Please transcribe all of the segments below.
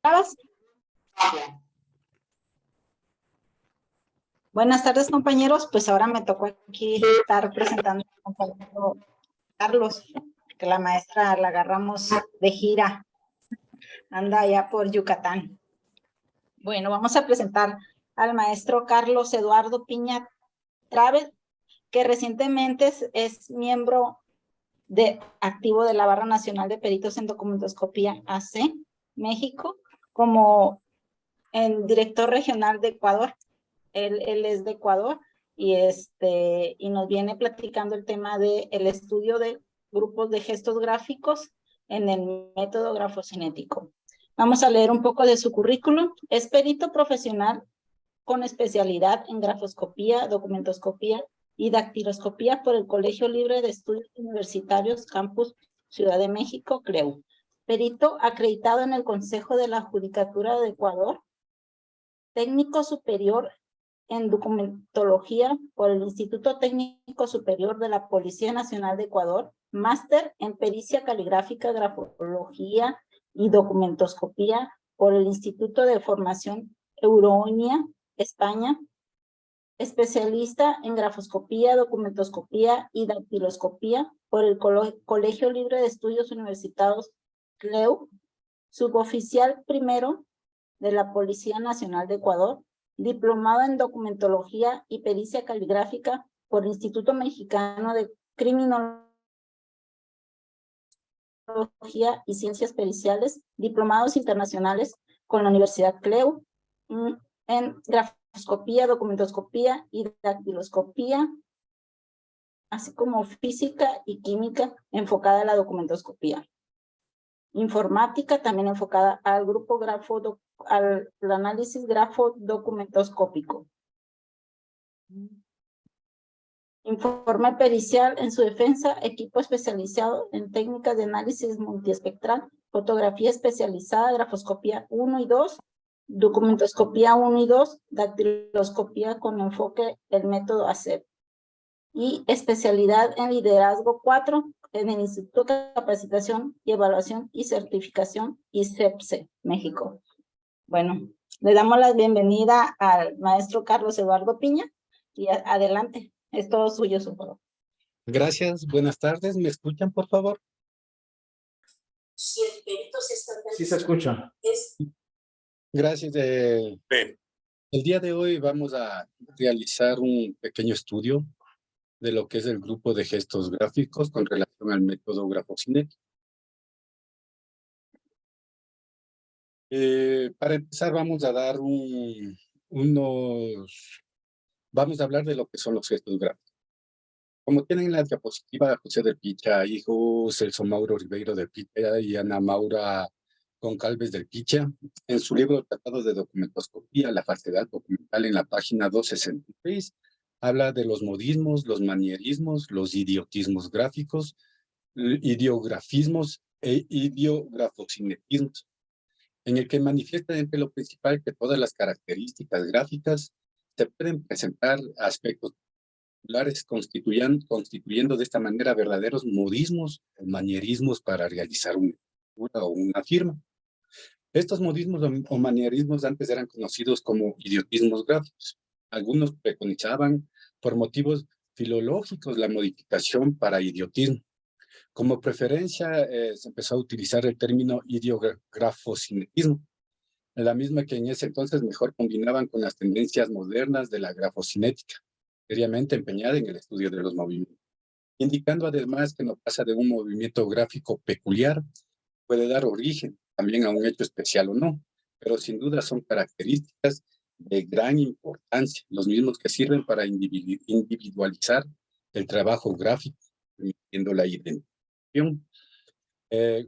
grabas? Buenas tardes, compañeros. Pues ahora me tocó aquí estar presentando al compañero Carlos, que la maestra la agarramos de gira. Anda allá por Yucatán. Bueno, vamos a presentar al maestro Carlos Eduardo Piña Traves, que recientemente es miembro activo de la Barra Nacional de Peritos en Documentoscopía AC, México, como el director regional de Ecuador. Él es de Ecuador y nos viene platicando el tema del estudio de grupos de gestos gráficos en el método grafocinético. Vamos a leer un poco de su currículum. Es perito profesional con especialidad en grafoscopía, documentoscopía y dactiloscopía por el Colegio Libre de Estudios Universitarios Campus Ciudad de México, CREU. Perito acreditado en el Consejo de la Judicatura de Ecuador. Técnico superior en documentología por el Instituto Técnico Superior de la Policía Nacional de Ecuador. Máster en pericia caligráfica, grafología y documentoscopía por el Instituto de Formación Euronia, España. Especialista en grafoscopía, documentoscopía y dactiloscopía por el Colegio Libre de Estudios Universitarios CLEU. Suboficial primero de la Policía Nacional de Ecuador. Diplomado en documentología y pericia caligráfica por el Instituto Mexicano de Criminología y Ciencias Periciales. Diplomados internacionales con la Universidad CLEU en grafoscopía, documentoscopía y dactiloscopía, así como física y química enfocada a la documentoscopía. Informática también enfocada al grupo al análisis grafodocumentoscópico. Informe pericial en su defensa, equipo especializado en técnicas de análisis multiespectral, fotografía especializada, grafoscopía 1 y 2, documentoscopía 1 y 2, dactiloscopía con enfoque el método ACEP. Y especialidad en liderazgo 4 en el Instituto de Capacitación y Evaluación y Certificación ICEPSE, México. Bueno, le damos la bienvenida al maestro Carlos Eduardo Piña y adelante, es todo suyo, su favor. Gracias, buenas tardes. ¿Me escuchan, por favor? Si el perito se está... Sí se escucha. Gracias. El día de hoy vamos a realizar un pequeño estudio de lo que es el grupo de gestos gráficos con relación al método grafocinético. Para empezar vamos a dar vamos a hablar de lo que son los gestos gráficos. Como tienen en la diapositiva José del Picha, hijo Celso Mauro Ribeiro del Picha y Ana Maura Goncalves del Picha, en su libro Tratado de Documentoscopía, la falsedad documental, en la página 266, habla de los modismos, los manierismos, los idiotismos gráficos, ideografismos e ideografocinetismos, en el que manifiesta entre lo principal que todas las características gráficas se pueden presentar aspectos populares constituyendo de esta manera verdaderos modismos o manierismos para realizar una firma. Estos modismos o manierismos antes eran conocidos como idiotismos gráficos. Algunos preconizaban por motivos filológicos la modificación para idiotismo. Como preferencia se empezó a utilizar el término ideografocinetismo, la misma que en ese entonces mejor combinaban con las tendencias modernas de la grafocinética, seriamente empeñada en el estudio de los movimientos, indicando además que no pasa de un movimiento gráfico peculiar, puede dar origen también a un hecho especial o no, pero sin duda son características de gran importancia, los mismos que sirven para individualizar el trabajo gráfico, permitiendo la identificación.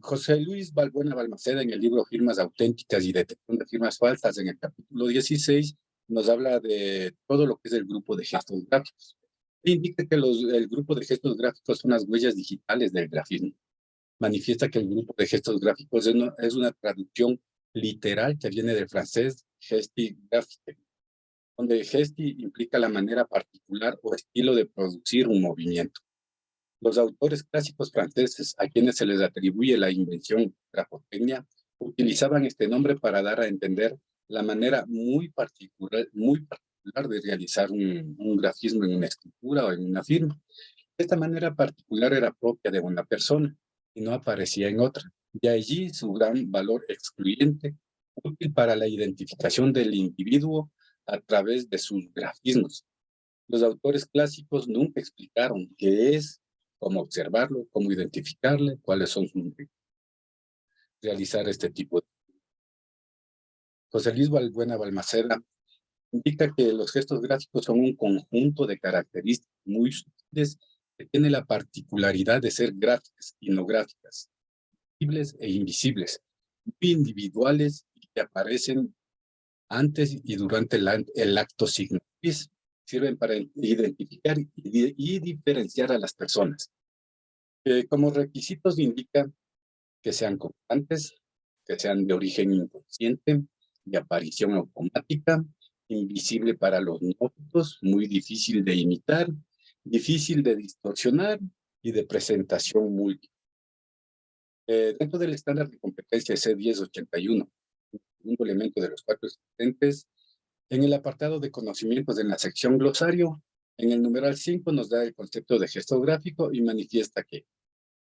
José Luis Balbuena Balmaceda, en el libro Firmas Auténticas y Detección de Firmas Falsas, en el capítulo 16, nos habla de todo lo que es el grupo de gestos gráficos. Indica que el grupo de gestos gráficos son las huellas digitales del grafismo. Manifiesta que el grupo de gestos gráficos es una traducción literal que viene del francés gesti graphique, donde gesti implica la manera particular o estilo de producir un movimiento. Los autores clásicos franceses, a quienes se les atribuye la invención grafotecnia, Utilizaban este nombre para dar a entender la manera muy particular de realizar un grafismo en una escultura o en una firma. Esta manera particular era propia de una persona y no aparecía en otra. De allí su gran valor excluyente, útil para la identificación del individuo a través de sus grafismos. Los autores clásicos nunca explicaron qué es, cómo observarlo, cómo identificarle, cuáles son sus realizar este tipo de... José Luis Balbuena Balmaceda indica que los gestos gráficos son un conjunto de características muy sutiles que tiene la particularidad de ser gráficas y no gráficas, visibles e invisibles, muy individuales y que aparecen antes y durante el acto significativo. Sirven para identificar y diferenciar a las personas. Como requisitos indica que sean constantes, que sean de origen inconsciente, de aparición automática, invisible para los neófitos, muy difícil de imitar, difícil de distorsionar y de presentación múltiple. Dentro del estándar de competencia C1081, un elemento de los 4 existentes, en el apartado de conocimientos en la sección glosario, en el numeral 5 nos da el concepto de gesto gráfico y manifiesta que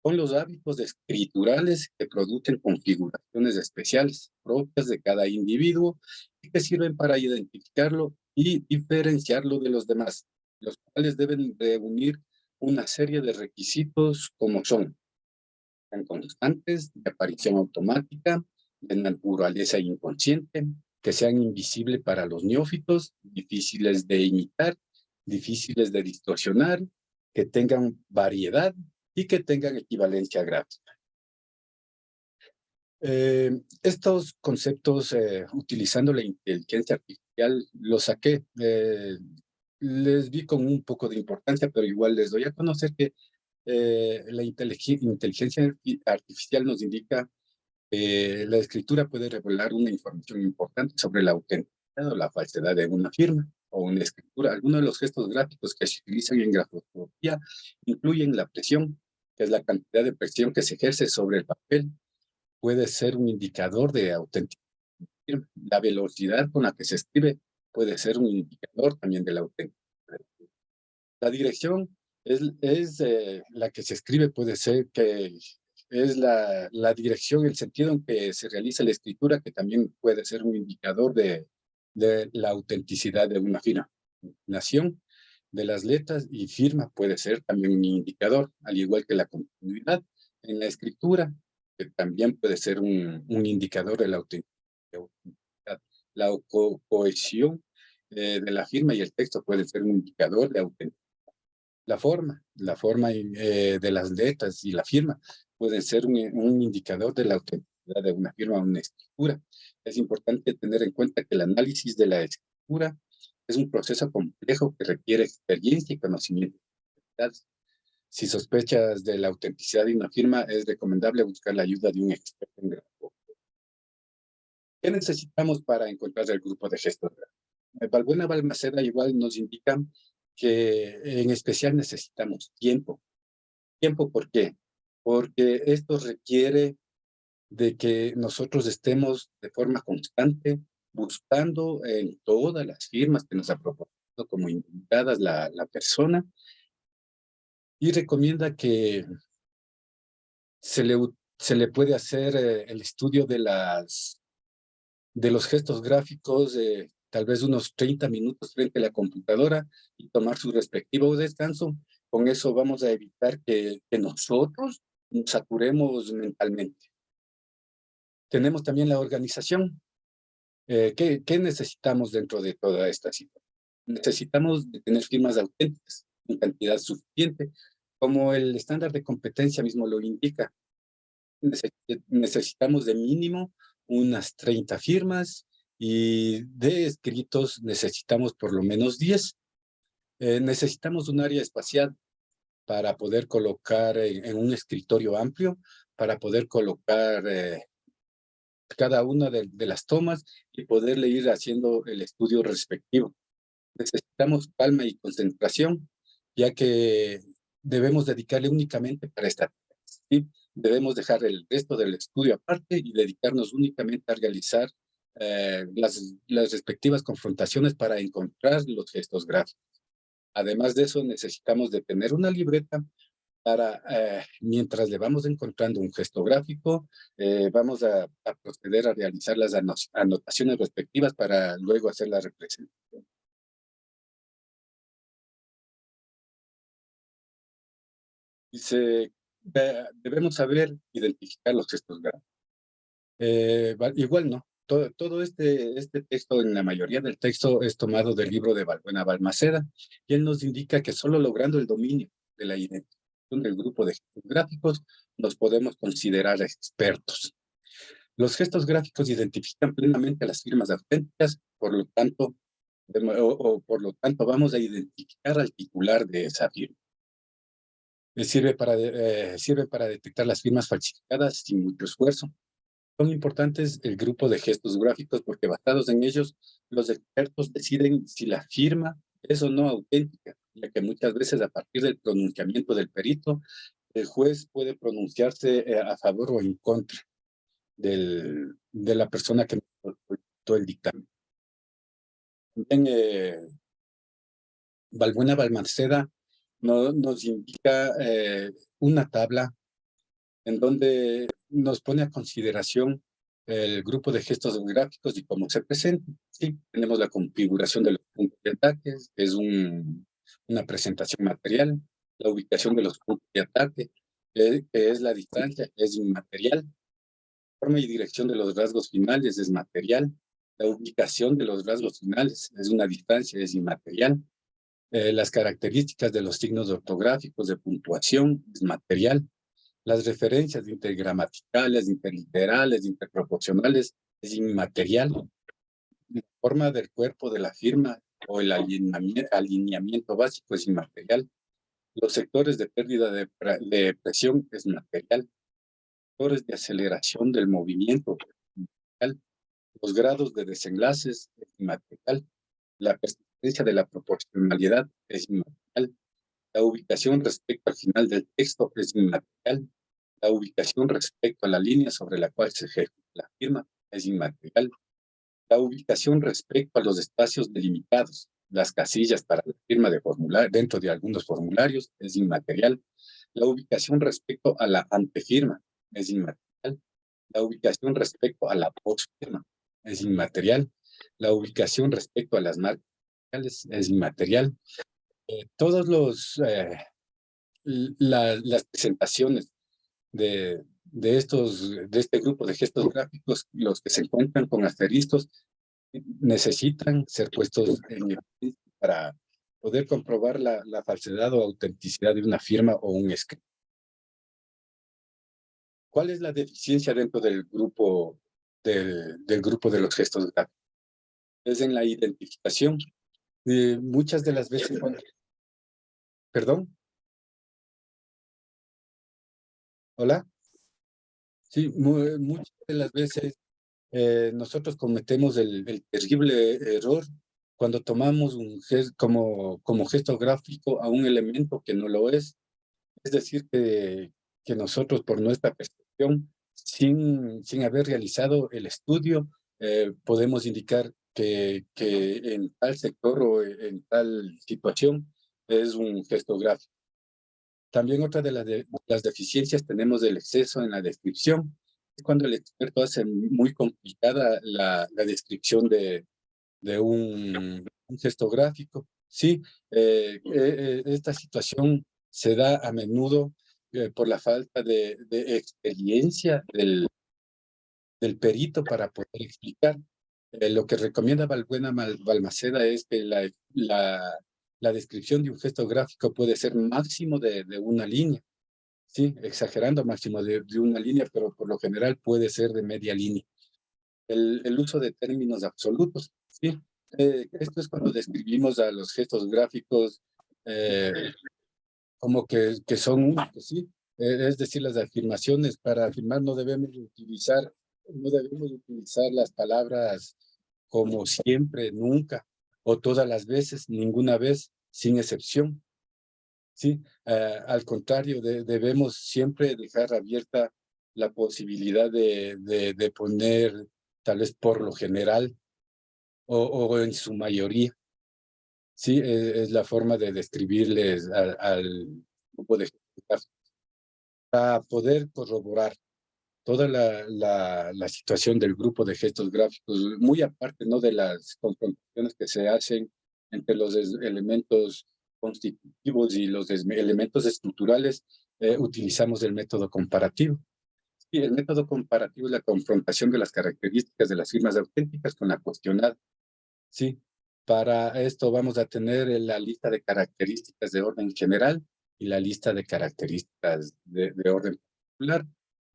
son los hábitos escriturales que producen configuraciones especiales propias de cada individuo y que sirven para identificarlo y diferenciarlo de los demás, los cuales deben reunir una serie de requisitos como son constantes, de aparición automática, de naturaleza inconsciente, que sean invisibles para los neófitos, difíciles de imitar, difíciles de distorsionar, que tengan variedad y que tengan equivalencia gráfica. Estos conceptos, utilizando la inteligencia artificial, los saqué. Les vi con un poco de importancia, pero igual les doy a conocer que la inteligencia artificial nos indica que la escritura puede revelar una información importante sobre la autenticidad o la falsedad de una firma o una escritura. Algunos de los gestos gráficos que se utilizan en grafoscopía incluyen la presión, que es la cantidad de presión que se ejerce sobre el papel. Puede ser un indicador de autenticidad. La velocidad con la que se escribe puede ser un indicador también de la autenticidad. La dirección es la que se escribe, puede ser que es la dirección, el sentido en que se realiza la escritura, que también puede ser un indicador de la autenticidad de una firma. Nación de las letras y firma puede ser también un indicador, al igual que la continuidad en la escritura, que también puede ser un indicador de la autenticidad. La cohesión de la firma y el texto puede ser un indicador de autenticidad. La forma de las letras y la firma pueden ser un indicador de la autenticidad de una firma o una escritura. Es importante tener en cuenta que el análisis de la escritura es un proceso complejo que requiere experiencia y conocimiento. Si sospechas de la autenticidad de una firma, es recomendable buscar la ayuda de un experto en grafo. ¿Qué necesitamos para encontrar el grupo de gestos? Balbuena Balmaceda igual nos indica que en especial necesitamos tiempo. ¿Tiempo por qué? Porque esto requiere de que nosotros estemos de forma constante buscando en todas las firmas que nos ha proporcionado como invitadas la persona y recomienda que se le puede hacer el estudio de los gestos gráficos, tal vez unos 30 minutos frente a la computadora y tomar su respectivo descanso. Con eso vamos a evitar que nosotros nos saturemos mentalmente. Tenemos también la organización. ¿Qué necesitamos dentro de toda esta situación? Necesitamos de tener firmas auténticas en cantidad suficiente, como el estándar de competencia mismo lo indica. Necesitamos de mínimo unas 30 firmas y de escritos necesitamos por lo menos 10. Necesitamos un área espacial para poder colocar en un escritorio amplio, para poder colocar cada una de las tomas y poderle ir haciendo el estudio respectivo. Necesitamos calma y concentración, ya que debemos dedicarle únicamente para esta, ¿sí? Debemos dejar el resto del estudio aparte y dedicarnos únicamente a realizar las respectivas confrontaciones para encontrar los gestos gráficos. Además de eso, necesitamos de tener una libreta para, mientras le vamos encontrando un gesto gráfico, vamos a proceder a realizar las anotaciones respectivas para luego hacer la representación. Dice, debemos saber identificar los gestos gráficos. Igual no. Todo este texto, en la mayoría del texto, es tomado del libro de Balbuena Balmaceda, y él nos indica que solo logrando el dominio de la identificación del grupo de gestos gráficos nos podemos considerar expertos. Los gestos gráficos identifican plenamente las firmas auténticas, por lo tanto, por lo tanto vamos a identificar al titular de esa firma. Sirve para detectar las firmas falsificadas sin mucho esfuerzo. Son importantes el grupo de gestos gráficos porque basados en ellos, los expertos deciden si la firma es o no auténtica, ya que muchas veces a partir del pronunciamiento del perito, el juez puede pronunciarse a favor o en contra de la persona que solicitó el dictamen. También Balbuena Balmaceda nos indica una tabla en donde nos pone a consideración el grupo de gestos gráficos y cómo se presentan. Sí, tenemos la configuración de los puntos de ataque, es una presentación material, la ubicación de los puntos de ataque, que es la distancia, es inmaterial, forma y dirección de los rasgos finales es material, la ubicación de los rasgos finales es una distancia, es inmaterial, las características de los signos ortográficos de puntuación es material, las referencias intergramaticales, interliterales, interproporcionales es inmaterial. La forma del cuerpo de la firma o el alineamiento básico es inmaterial. Los sectores de pérdida de presión es material. Sectores de aceleración del movimiento es inmaterial. Los grados de desenlaces es inmaterial. La persistencia de la proporcionalidad es inmaterial. La ubicación respecto al final del texto es inmaterial. La ubicación respecto a la línea sobre la cual se ejecuta la firma es inmaterial. La ubicación respecto a los espacios delimitados, las casillas para la firma de formular dentro de algunos formularios es inmaterial. La ubicación respecto a la antefirma es inmaterial. La ubicación respecto a la postfirma es inmaterial. La ubicación respecto a las marcas es inmaterial. Todos las presentaciones de este grupo de gestos gráficos, los que se encuentran con asteriscos, necesitan ser puestos en evidencia para poder comprobar la falsedad o autenticidad de una firma o un escrito. ¿Cuál es la deficiencia dentro del grupo de los gestos gráficos? Es en la identificación. Muchas de las veces, ¿perdón? ¿Hola? Sí, muchas de las veces nosotros cometemos el terrible error cuando tomamos un gesto como gesto gráfico a un elemento que no lo es. Es decir, que nosotros por nuestra percepción, sin haber realizado el estudio, podemos indicar que en tal sector o en tal situación es un gesto gráfico. También otra de las deficiencias tenemos el exceso en la descripción. Es cuando el experto hace muy complicada la descripción de un gesto gráfico. Sí, esta situación se da a menudo por la falta de experiencia del perito para poder explicar. Lo que recomienda Balbuena Balmaceda es que la descripción de un gesto gráfico puede ser máximo de una línea. Sí, exagerando máximo de una línea, pero por lo general puede ser de media línea. El uso de términos absolutos, ¿sí? Esto es cuando describimos a los gestos gráficos como que son únicos, ¿sí? Es decir, las afirmaciones para afirmar no debemos utilizar las palabras como siempre, nunca, o todas las veces, ninguna vez, sin excepción. ¿sí? Al contrario, debemos siempre dejar abierta la posibilidad de poner, tal vez por lo general, o en su mayoría. Sí, es la forma de describirles al grupo de ejecutivos para poder corroborar toda la situación del grupo de gestos gráficos, muy aparte, ¿no?, de las confrontaciones que se hacen entre los elementos constitutivos y los elementos estructurales, utilizamos el método comparativo. Y el método comparativo es la confrontación de las características de las firmas auténticas con la cuestionada. Sí, para esto vamos a tener la lista de características de orden general y la lista de características de orden particular.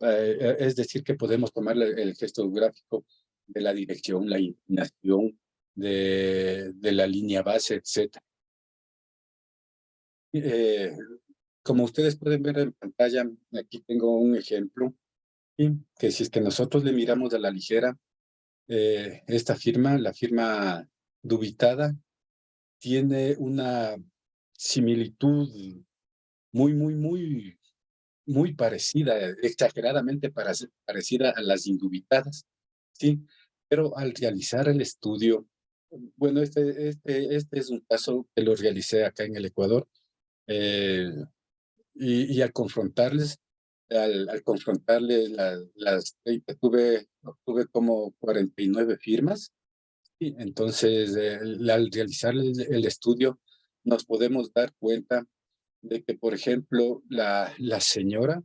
Es decir, que podemos tomar el gesto gráfico de la dirección, la inclinación, de la línea base, etc. Eh, Como ustedes pueden ver en pantalla, aquí tengo un ejemplo, ¿sí?, que si es que nosotros le miramos a la ligera, esta firma, la firma dubitada, tiene una similitud muy parecida, exageradamente parecida a las indubitadas, ¿sí? Pero al realizar el estudio, bueno, este es un caso que lo realicé acá en el Ecuador, eh, y al confrontarles, al confrontarles obtuve como 49 firmas. Sí, entonces, al realizar el estudio, nos podemos dar cuenta de que, por ejemplo, la señora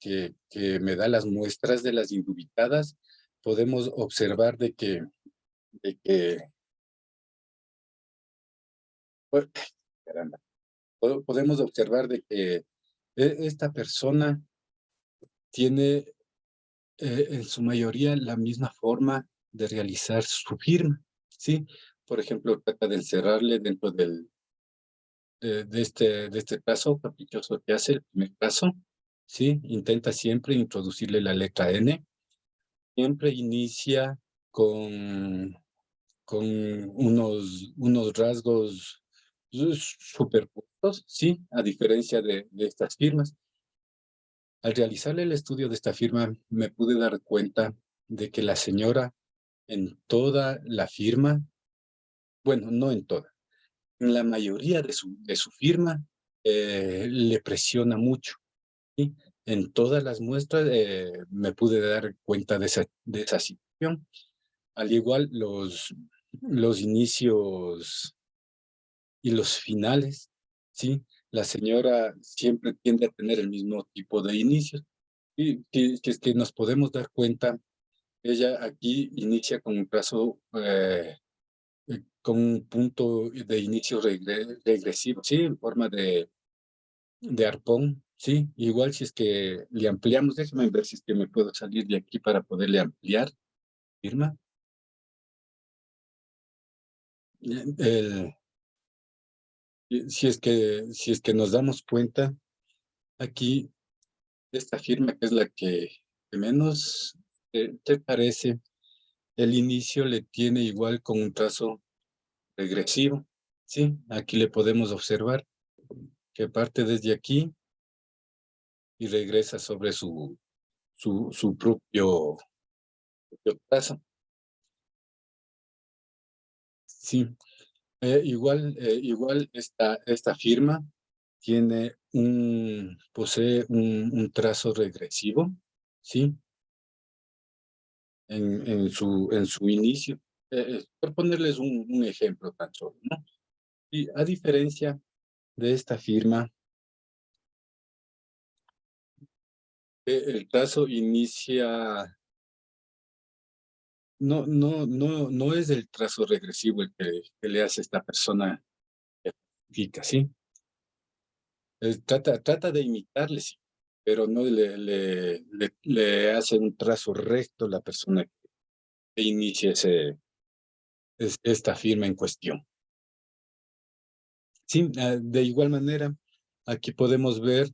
que me da las muestras de las indubitadas, podemos observar de que, pues, caramba, podemos observar de que esta persona tiene, en su mayoría, la misma forma de realizar su firma, ¿sí? Por ejemplo, trata de encerrarle dentro de este trazo caprichoso que hace el primer trazo, ¿sí? Intenta siempre introducirle la letra N, siempre inicia con, con unos rasgos superpuestos, ¿sí? A diferencia de estas firmas. Al realizarle el estudio de esta firma, me pude dar cuenta de que la señora en toda la firma, bueno, no en toda, en la mayoría de su firma, le presiona mucho, ¿sí? En todas las muestras, me pude dar cuenta de esa situación. Al igual los inicios y los finales, ¿sí? La señora siempre tiende a tener el mismo tipo de inicios. Y que es que nos podemos dar cuenta, ella aquí inicia con un trazo, con un punto de inicio regresivo, ¿sí? En forma de arpón, ¿sí? Igual si es que le ampliamos, déjame ver si es que me puedo salir de aquí para poderle ampliar, firma. El, si es que nos damos cuenta, aquí, esta firma, que es la que menos te parece, el inicio le tiene igual con un trazo regresivo, ¿sí? Aquí le podemos observar que parte desde aquí y regresa sobre su propio trazo. Sí, igual esta firma posee un trazo regresivo, ¿sí? En su inicio. Por ponerles un ejemplo tan solo, ¿no? Y a diferencia de esta firma, el trazo inicia, no es el trazo regresivo el que le hace esta persona que practica, ¿sí? Trata de imitarle, sí, pero no le hace un trazo recto la persona que inicia esta firma en cuestión. Sí, de igual manera, aquí podemos ver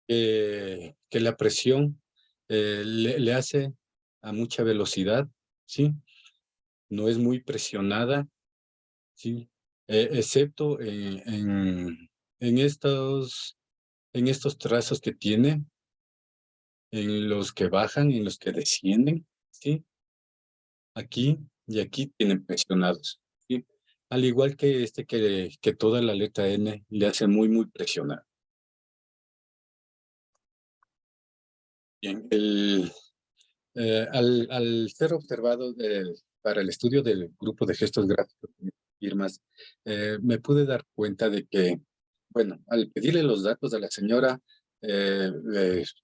que la presión, le hace a mucha velocidad, ¿sí? No es muy presionada, ¿sí? excepto en estos trazos que tiene, en los que bajan, en los que descienden, ¿sí? Aquí y aquí tienen presionados, ¿sí? Al igual que que toda la letra N le hace muy, muy presionado. Bien, al ser observado para el estudio del grupo de gestos gráficos de firmas, me pude dar cuenta de que, bueno, al pedirle los datos a la señora,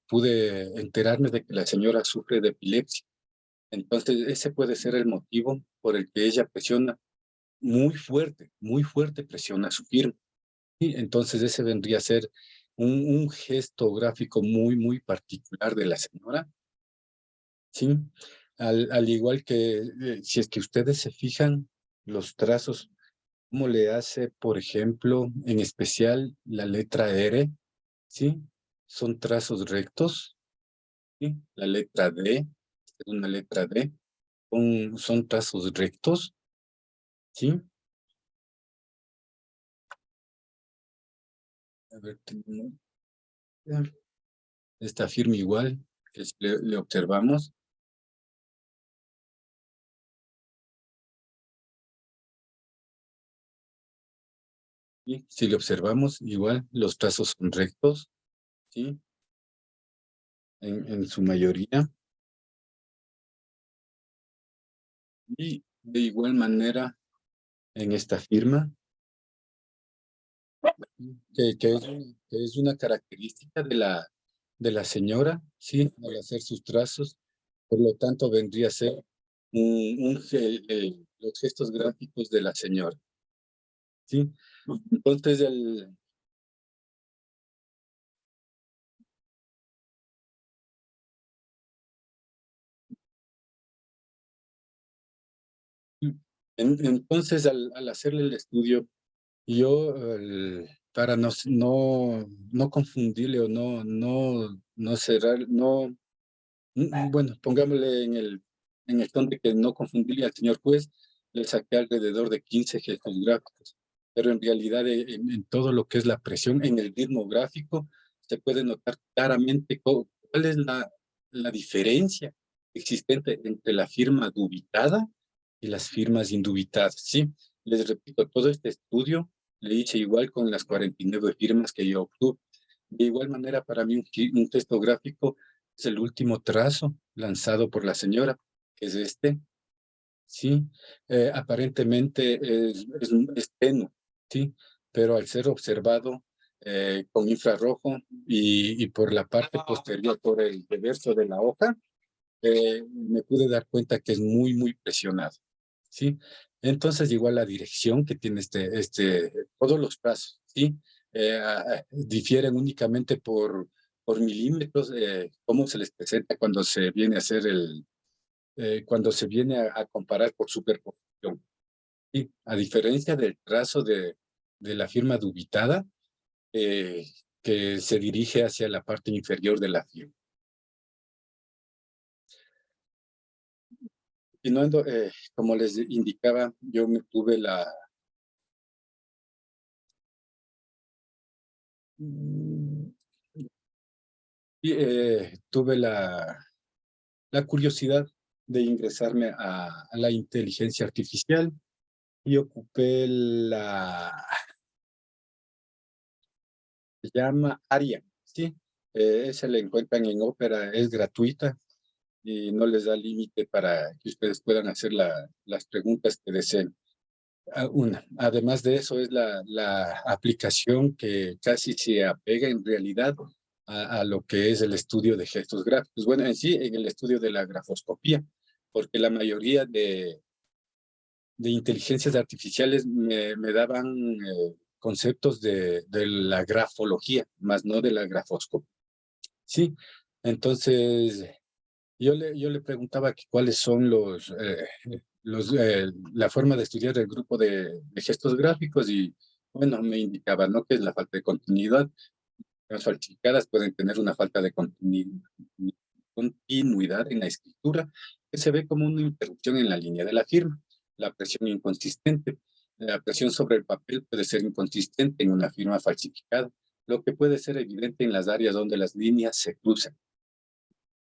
pude enterarme de que la señora sufre de epilepsia. Entonces, ese puede ser el motivo por el que ella presiona muy fuerte presiona su firma. Y entonces, ese vendría a ser un gesto gráfico muy, muy particular de la señora. Sí, al igual que si es que ustedes se fijan, los trazos, cómo le hace, por ejemplo, en especial la letra R, ¿sí? Son trazos rectos, ¿sí? La letra D, una letra D, son trazos rectos, ¿sí? A ver, esta firma igual, que le observamos, ¿sí? Si le observamos, igual los trazos son rectos, ¿sí? En su mayoría. Y de igual manera en esta firma, que es una característica de la señora, ¿sí? Al hacer sus trazos, por lo tanto vendría a ser los gestos gráficos de la señora, ¿sí? Entonces, entonces al hacerle el estudio, yo, para no confundirle o no cerrar, bueno, pongámosle en el tono de que no confundirle al señor juez, le saqué alrededor de 15 gestos gráficos, pero en realidad en todo lo que es la presión, en el ritmo gráfico, se puede notar claramente cuál es la diferencia existente entre la firma dubitada y las firmas indubitadas, ¿sí? Les repito, todo este estudio le hice igual con las 49 firmas que yo obtuve. De igual manera, para mí un texto gráfico es el último trazo lanzado por la señora, que es este, ¿sí? Aparentemente es tenue, ¿sí? Pero al ser observado con infrarrojo y por la parte posterior, por el reverso de la hoja, me pude dar cuenta que es muy, muy presionado, ¿sí? Entonces, igual la dirección que tiene todos los trazos, ¿sí? Difieren únicamente por milímetros, cómo se les presenta cuando se viene a hacer cuando se viene a comparar por superposición. ¿Sí? A diferencia del trazo de la firma dubitada, eh, que se dirige hacia la parte inferior de la firma. Continuando, como les indicaba, yo me tuve mm, tuve la curiosidad de ingresarme a la inteligencia artificial y ocupé se llama ARIA, ¿sí? Esa la encuentran en Opera, es gratuita y no les da límite para que ustedes puedan hacer las preguntas que deseen. Además de eso, es la aplicación que casi se apega en realidad a lo que es el estudio de gestos gráficos. Bueno, en sí, en el estudio de la grafoscopía, porque la mayoría de inteligencias artificiales me daban conceptos de la grafología, más no de la grafoscopía. Sí, entonces yo le preguntaba que cuáles son la forma de estudiar el grupo de gestos gráficos y, bueno, me indicaba, ¿no? Que es la falta de continuidad. Las falsificadas pueden tener una falta de continuidad en la escritura, que se ve como una interrupción en la línea de la firma, la presión inconsistente. La presión sobre el papel puede ser inconsistente en una firma falsificada, lo que puede ser evidente en las áreas donde las líneas se cruzan.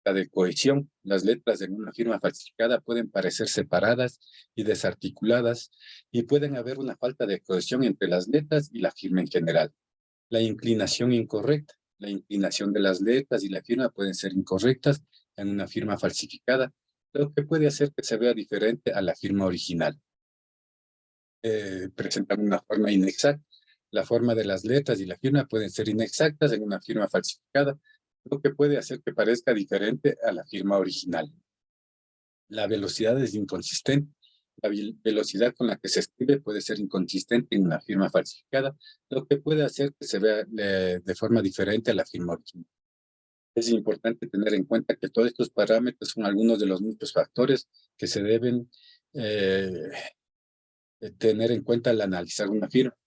La de cohesión, las letras en una firma falsificada pueden parecer separadas y desarticuladas y pueden haber una falta de cohesión entre las letras y la firma en general. La inclinación incorrecta, la inclinación de las letras y la firma pueden ser incorrectas en una firma falsificada, lo que puede hacer que se vea diferente a la firma original. Presentan una forma inexacta. La forma de las letras y la firma pueden ser inexactas en una firma falsificada, lo que puede hacer que parezca diferente a la firma original. La velocidad es inconsistente. La velocidad con la que se escribe puede ser inconsistente en una firma falsificada, lo que puede hacer que se vea de forma diferente a la firma original. Es importante tener en cuenta que todos estos parámetros son algunos de los muchos factores que se deben tener en cuenta al analizar una firma.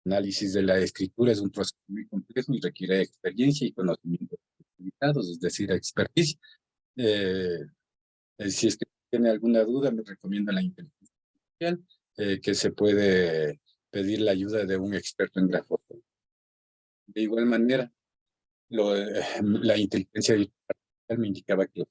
Análisis de la escritura es un proceso muy complejo y requiere experiencia y conocimientos limitados, es decir, expertise. Si es que tiene alguna duda, me recomiendo la inteligencia artificial, que se puede pedir la ayuda de un experto en grafoscopía. De igual manera, la inteligencia artificial me indicaba que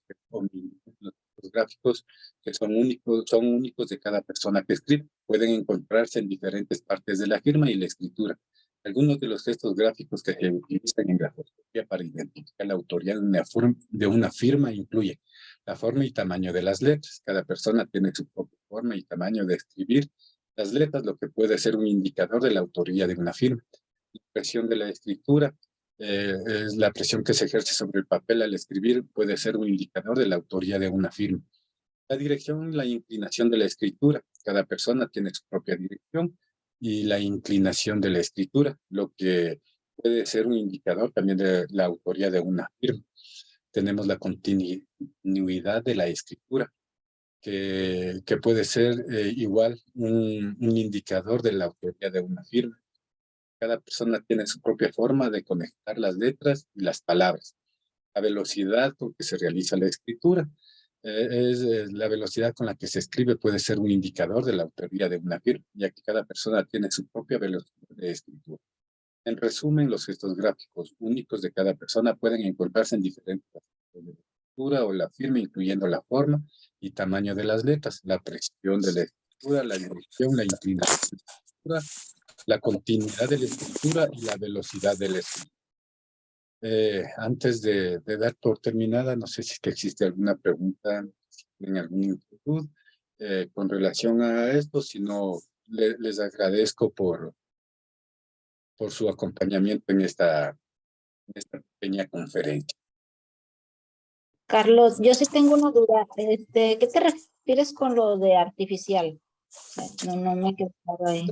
los gráficos que son únicos de cada persona que escribe. Pueden encontrarse en diferentes partes de la firma y la escritura. Algunos de los gestos gráficos que se utilizan en grafoscopía para identificar la autoría de una firma incluyen la forma y tamaño de las letras. Cada persona tiene su propia forma y tamaño de escribir las letras, lo que puede ser un indicador de la autoría de una firma. La presión de la escritura es la presión que se ejerce sobre el papel al escribir, puede ser un indicador de la autoría de una firma. La dirección y la inclinación de la escritura. Cada persona tiene su propia dirección y la inclinación de la escritura, lo que puede ser un indicador también de la autoría de una firma. Tenemos la continuidad de la escritura, que puede ser igual un indicador de la autoría de una firma. Cada persona tiene su propia forma de conectar las letras y las palabras. La velocidad con que se realiza la escritura la velocidad con la que se escribe puede ser un indicador de la autoría de una firma, ya que cada persona tiene su propia velocidad de escritura. En resumen, los gestos gráficos únicos de cada persona pueden encontrarse en diferentes aspectos de la escritura o la firma, incluyendo la forma y tamaño de las letras, la presión de la escritura, la dirección, la inclinación de la escritura, la continuidad de la escritura y la velocidad de la escritura. Antes de dar por terminada, no sé si es que existe alguna pregunta, si tienen alguna inquietud con relación a esto, si no, les agradezco por su acompañamiento en esta pequeña conferencia. Carlos, yo sí tengo una duda. ¿Qué te refieres con lo de artificial? No me quedo claro ahí.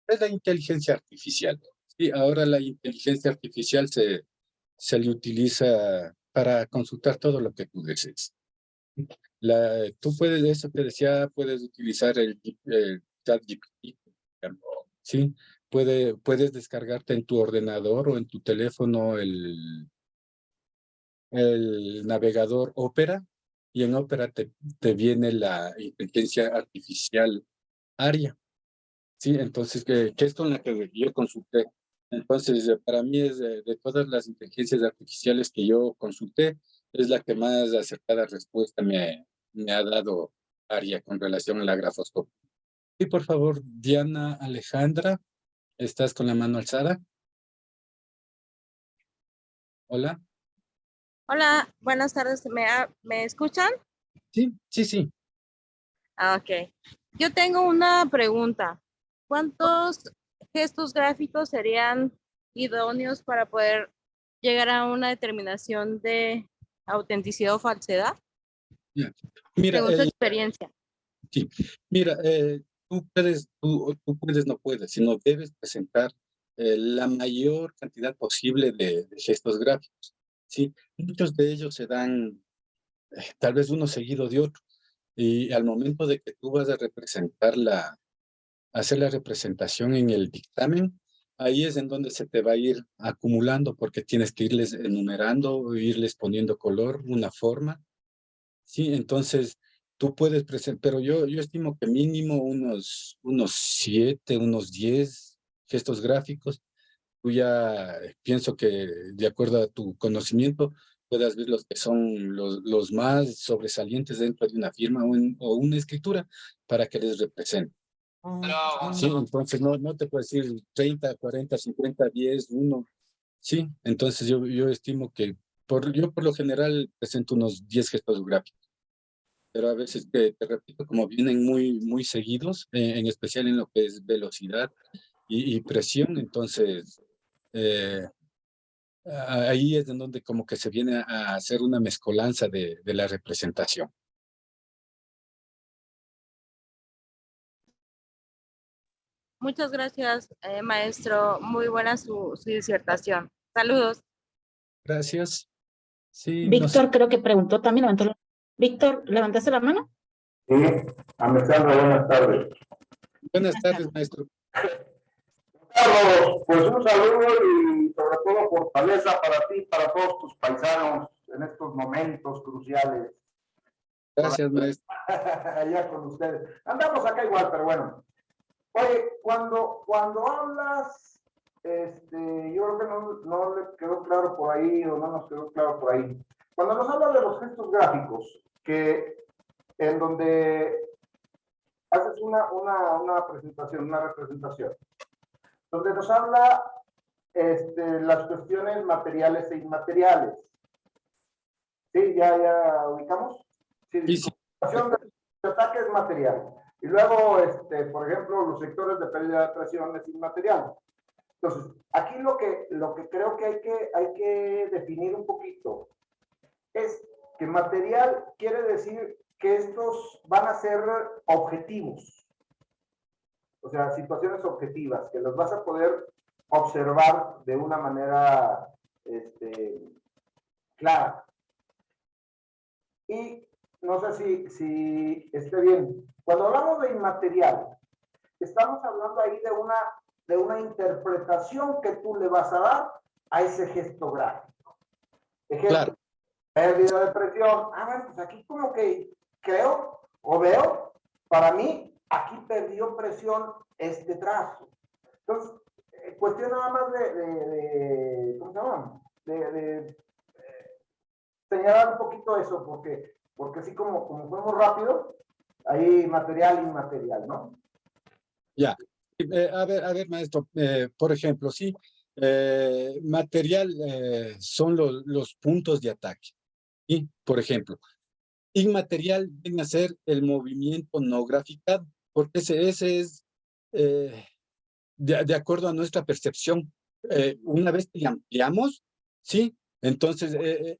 Es la inteligencia artificial. Sí, ahora la inteligencia artificial se le utiliza para consultar todo lo que tú desees. Tú puedes, eso te decía, puedes utilizar el ChatGPT, ¿sí? Puedes descargarte en tu ordenador o en tu teléfono el navegador Opera, y en Opera te viene la inteligencia artificial ARIA, ¿sí? Entonces, que es con la que yo consulté. Entonces, para mí es de todas las inteligencias artificiales que yo consulté, es la que más acertada respuesta me ha dado ARIA con relación a la grafoscopia. Sí, por favor, Diana Alejandra, ¿estás con la mano alzada? Hola. Hola, buenas tardes. ¿Me escuchan? Sí, sí, sí. Ok. Yo tengo una pregunta. ¿Cuántos gestos gráficos serían idóneos para poder llegar a una determinación de autenticidad o falsedad? Ya. Mira, Según su experiencia. sí. Mira, tú puedes, no puedes, sino debes presentar la mayor cantidad posible de gestos gráficos. Sí, muchos de ellos se dan tal vez uno seguido de otro. Y al momento de que tú vas a hacer la representación en el dictamen, ahí es en donde se te va a ir acumulando, porque tienes que irles enumerando, irles poniendo color, una forma. Sí, entonces tú puedes presentar, pero yo estimo que mínimo unos 7, unos 10 gestos gráficos. Tú ya pienso que de acuerdo a tu conocimiento puedas ver los que son los más sobresalientes dentro de una firma o una escritura para que les represente. Sí, entonces no te puedo decir 30, 40, 50, 10, 1. Sí, entonces yo estimo que yo por lo general presento unos 10 gestos gráficos, pero a veces te repito, como vienen muy seguidos, en especial en lo que es velocidad y presión, entonces eh, ahí es en donde como que se viene a hacer una mezcolanza de la representación. Muchas gracias, maestro. Muy buena su disertación. Saludos. Gracias. Sí, Víctor creo que preguntó también. Víctor, ¿levantaste la mano? Sí, Alessandra, buenas tardes. buenas tardes, maestro. Carlos, pues un saludo y sobre todo fortaleza para ti y para todos tus paisanos en estos momentos cruciales. Gracias, maestro. Allá con ustedes. Andamos acá igual, pero bueno. Oye, cuando hablas, yo creo que no le quedó claro por ahí o no nos quedó claro por ahí. Cuando nos hablas de los gestos gráficos, que en donde haces una presentación, una representación, donde nos habla las cuestiones materiales e inmateriales. ¿Sí? ¿Ya ubicamos? Sí, Sí. de ataque es material. Y luego, por ejemplo, los sectores de pérdida de presión es inmaterial. Entonces, aquí lo que creo que hay que definir un poquito es que material quiere decir que estos van a ser objetivos. O sea, situaciones objetivas, que los vas a poder observar de una manera clara. Y no sé si esté bien. Cuando hablamos de inmaterial, estamos hablando ahí de una interpretación que tú le vas a dar a ese gesto gráfico. Ejemplo, Claro. Pérdida de presión. Bueno, pues aquí como que creo o veo, para mí, aquí perdió presión este trazo. Entonces, cuestión nada más ¿cómo se llama? Señalar un poquito eso, porque así como fuimos rápido, hay material e inmaterial, ¿no? Ya. A ver, maestro, por ejemplo, sí, material son los puntos de ataque. Y, por ejemplo, inmaterial viene a ser el movimiento no graficado, porque ese es de acuerdo a nuestra percepción. Una vez que ampliamos, ¿sí? Entonces,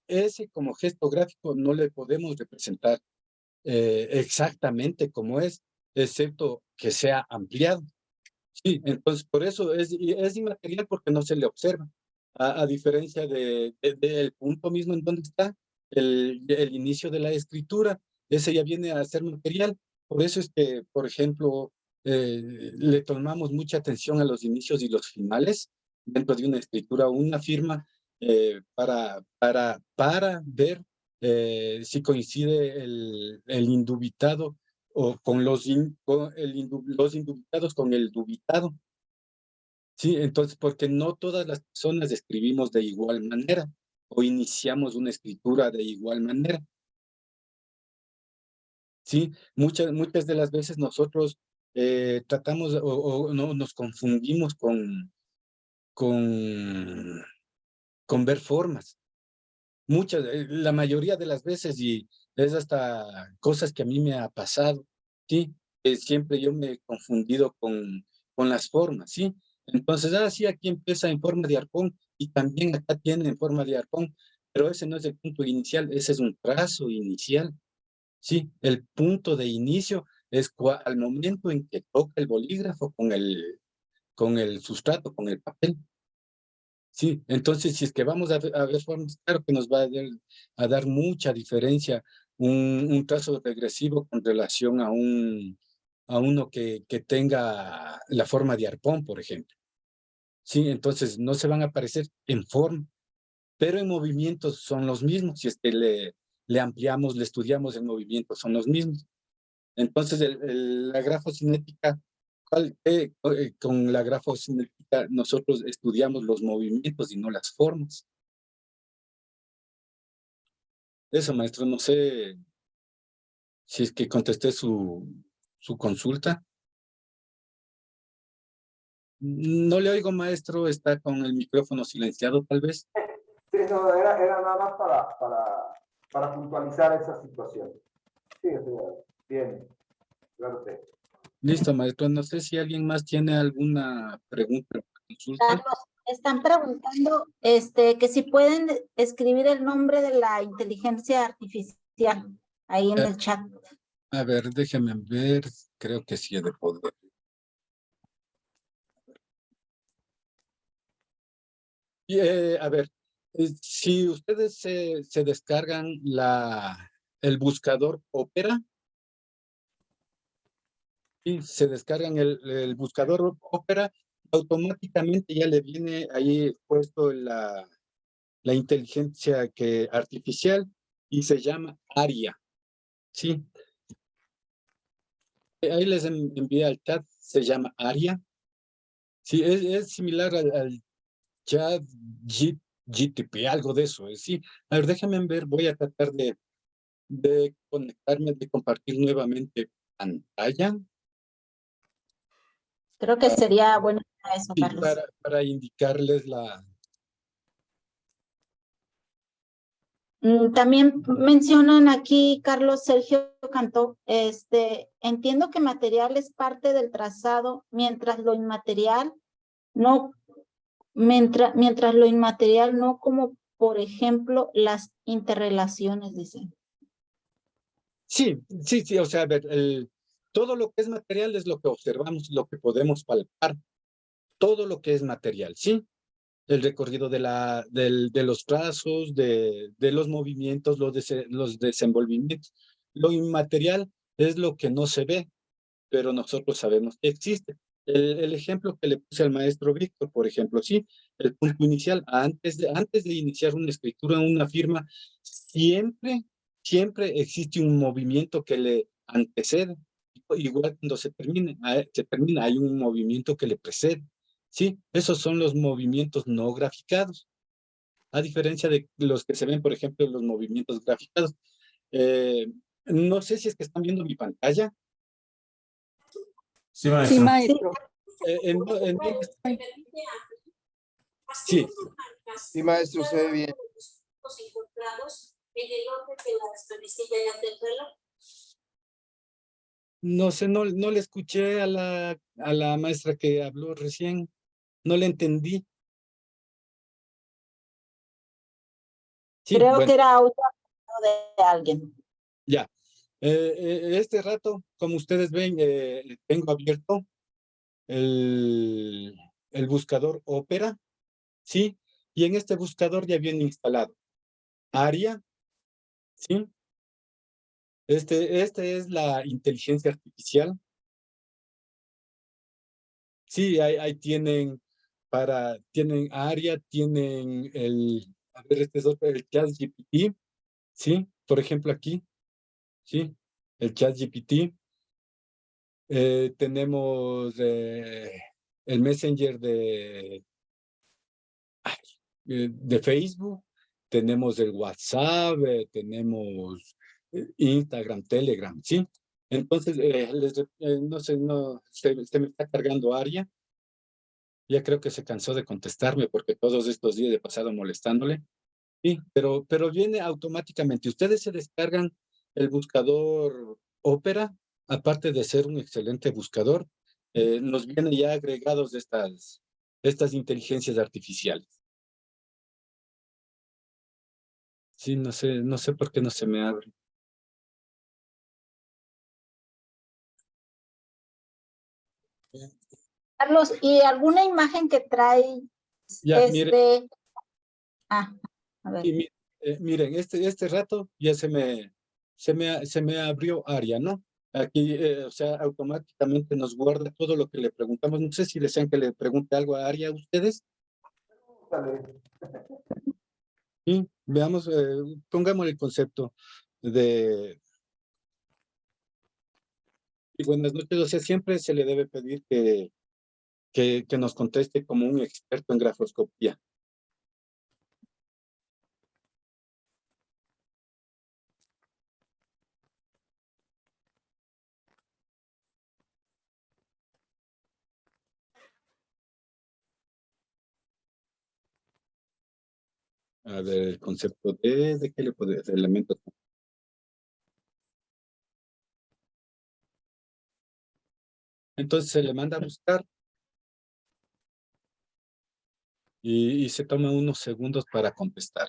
ese como gesto gráfico no le podemos representar exactamente como es, excepto que sea ampliado. Sí, entonces por eso es inmaterial porque no se le observa, a diferencia del punto mismo en donde está el inicio de la escritura, ese ya viene a ser material. Por eso es que, por ejemplo, le tomamos mucha atención a los inicios y los finales dentro de una escritura o una firma para ver si coincide el indubitado o con los indubitados con el dubitado. Sí, entonces, porque no todas las personas escribimos de igual manera o iniciamos una escritura de igual manera. Sí, muchas de las veces nosotros tratamos o no, nos confundimos con ver formas. La mayoría de las veces, y es hasta cosas que a mí me ha pasado, ¿sí? Siempre yo me he confundido con las formas, ¿sí? Entonces, sí, aquí empieza en forma de arpón y también acá tiene en forma de arpón, pero ese no es el punto inicial, ese es un trazo inicial, ¿sí? El punto de inicio es al momento en que toca el bolígrafo con el sustrato, con el papel. Sí, entonces si es que vamos a ver formas, claro que nos va a dar mucha diferencia un trazo regresivo con relación a uno que tenga la forma de arpón, por ejemplo. Sí, entonces no se van a parecer en forma, pero en movimientos son los mismos. Si es que le le ampliamos, le estudiamos el movimiento, son los mismos. Entonces, la grafocinética, con la grafocinética nosotros estudiamos los movimientos y no las formas. Eso, maestro, no sé si es que contesté su consulta. No le oigo, maestro, está con el micrófono silenciado, tal vez. Sí, no, era nada más para puntualizar esa situación. Sí, bien, claro que. Listo, maestro. No sé si alguien más tiene alguna pregunta o consulta. Carlos, están preguntando que si pueden escribir el nombre de la inteligencia artificial ahí en el chat. A ver, déjenme ver. Creo que sí he de poder. Y, a ver, si ustedes se descargan el buscador Opera, y se descargan el buscador Opera, automáticamente ya le viene ahí puesto la inteligencia artificial y se llama Aria. Sí, ahí les envié al chat, se llama Aria. Sí, es similar al chat GTP, algo de eso. Sí, a ver, déjame ver, voy a tratar de conectarme, de compartir nuevamente pantalla. Creo que sería bueno para eso, Sí, Carlos. para indicarles la... También mencionan aquí, Carlos Sergio Cantó, entiendo que material es parte del trazado, mientras lo inmaterial no, mientras lo inmaterial no, como por ejemplo las interrelaciones, dicen. Sí, o sea, a ver, todo lo que es material es lo que observamos, lo que podemos palpar, todo lo que es material, ¿sí? El recorrido de los trazos, de los movimientos, los desenvolvimientos. Lo inmaterial es lo que no se ve, pero nosotros sabemos que existe. El ejemplo que le puse al maestro Víctor, por ejemplo, sí, el punto inicial, antes de iniciar una escritura, una firma, siempre existe un movimiento que le antecede. Igual cuando se termina, hay un movimiento que le precede. Sí, esos son los movimientos no graficados, a diferencia de los que se ven, por ejemplo, los movimientos graficados. No sé si es que están viendo mi pantalla. Sí, maestro. Sí, maestro. ¿En dónde están? Sí. Sí, maestro, se ve bien. Los encontrados en el orden de las manecillas del reloj. No sé, no le escuché a la maestra que habló recién. No le entendí. Sí, Creo bueno, que era audio de alguien. ya. Este rato, como ustedes ven, tengo abierto el buscador Opera, ¿sí? Y en este buscador ya viene instalado Aria, ¿sí? Este es la inteligencia artificial. Sí, ahí tienen Aria, tienen a ver, este es otro, el ChatGPT, ¿sí? Por ejemplo, aquí, ¿sí? El ChatGPT. Tenemos el Messenger de Facebook, tenemos el WhatsApp, tenemos Instagram, Telegram, ¿sí? Entonces, no sé, se me está cargando Aria. Ya creo que se cansó de contestarme porque todos estos días he pasado molestándole. Sí, pero viene automáticamente. Ustedes se descargan el buscador Opera, aparte de ser un excelente buscador, nos viene ya agregados estas inteligencias artificiales. Sí, no sé por qué no se me abre. Carlos, ¿y alguna imagen que trae Ya, es miren, de... Ah, a ver. miren, este rato ya se me abrió Aria, ¿no? Aquí, o sea, automáticamente nos guarda todo lo que le preguntamos. No sé si desean que le pregunte algo a Aria a ustedes. Dale. Sí, veamos, pongamos el concepto. Y buenas noches. O sea, siempre se le debe pedir que nos conteste como un experto en grafoscopía. A ver, el concepto ¿de qué le puede, de elementos? Entonces se le manda a buscar y se toma unos segundos para contestar.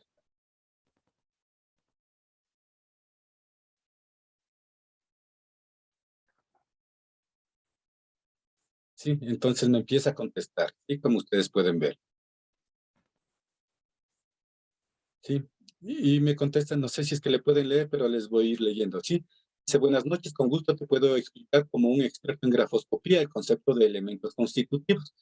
Sí, entonces me empieza a contestar, y como ustedes pueden ver. Sí, y me contestan, no sé si es que le pueden leer, pero les voy a ir leyendo. Sí, dice, buenas noches, con gusto te puedo explicar como un experto en grafoscopía el concepto de elementos constitutivos.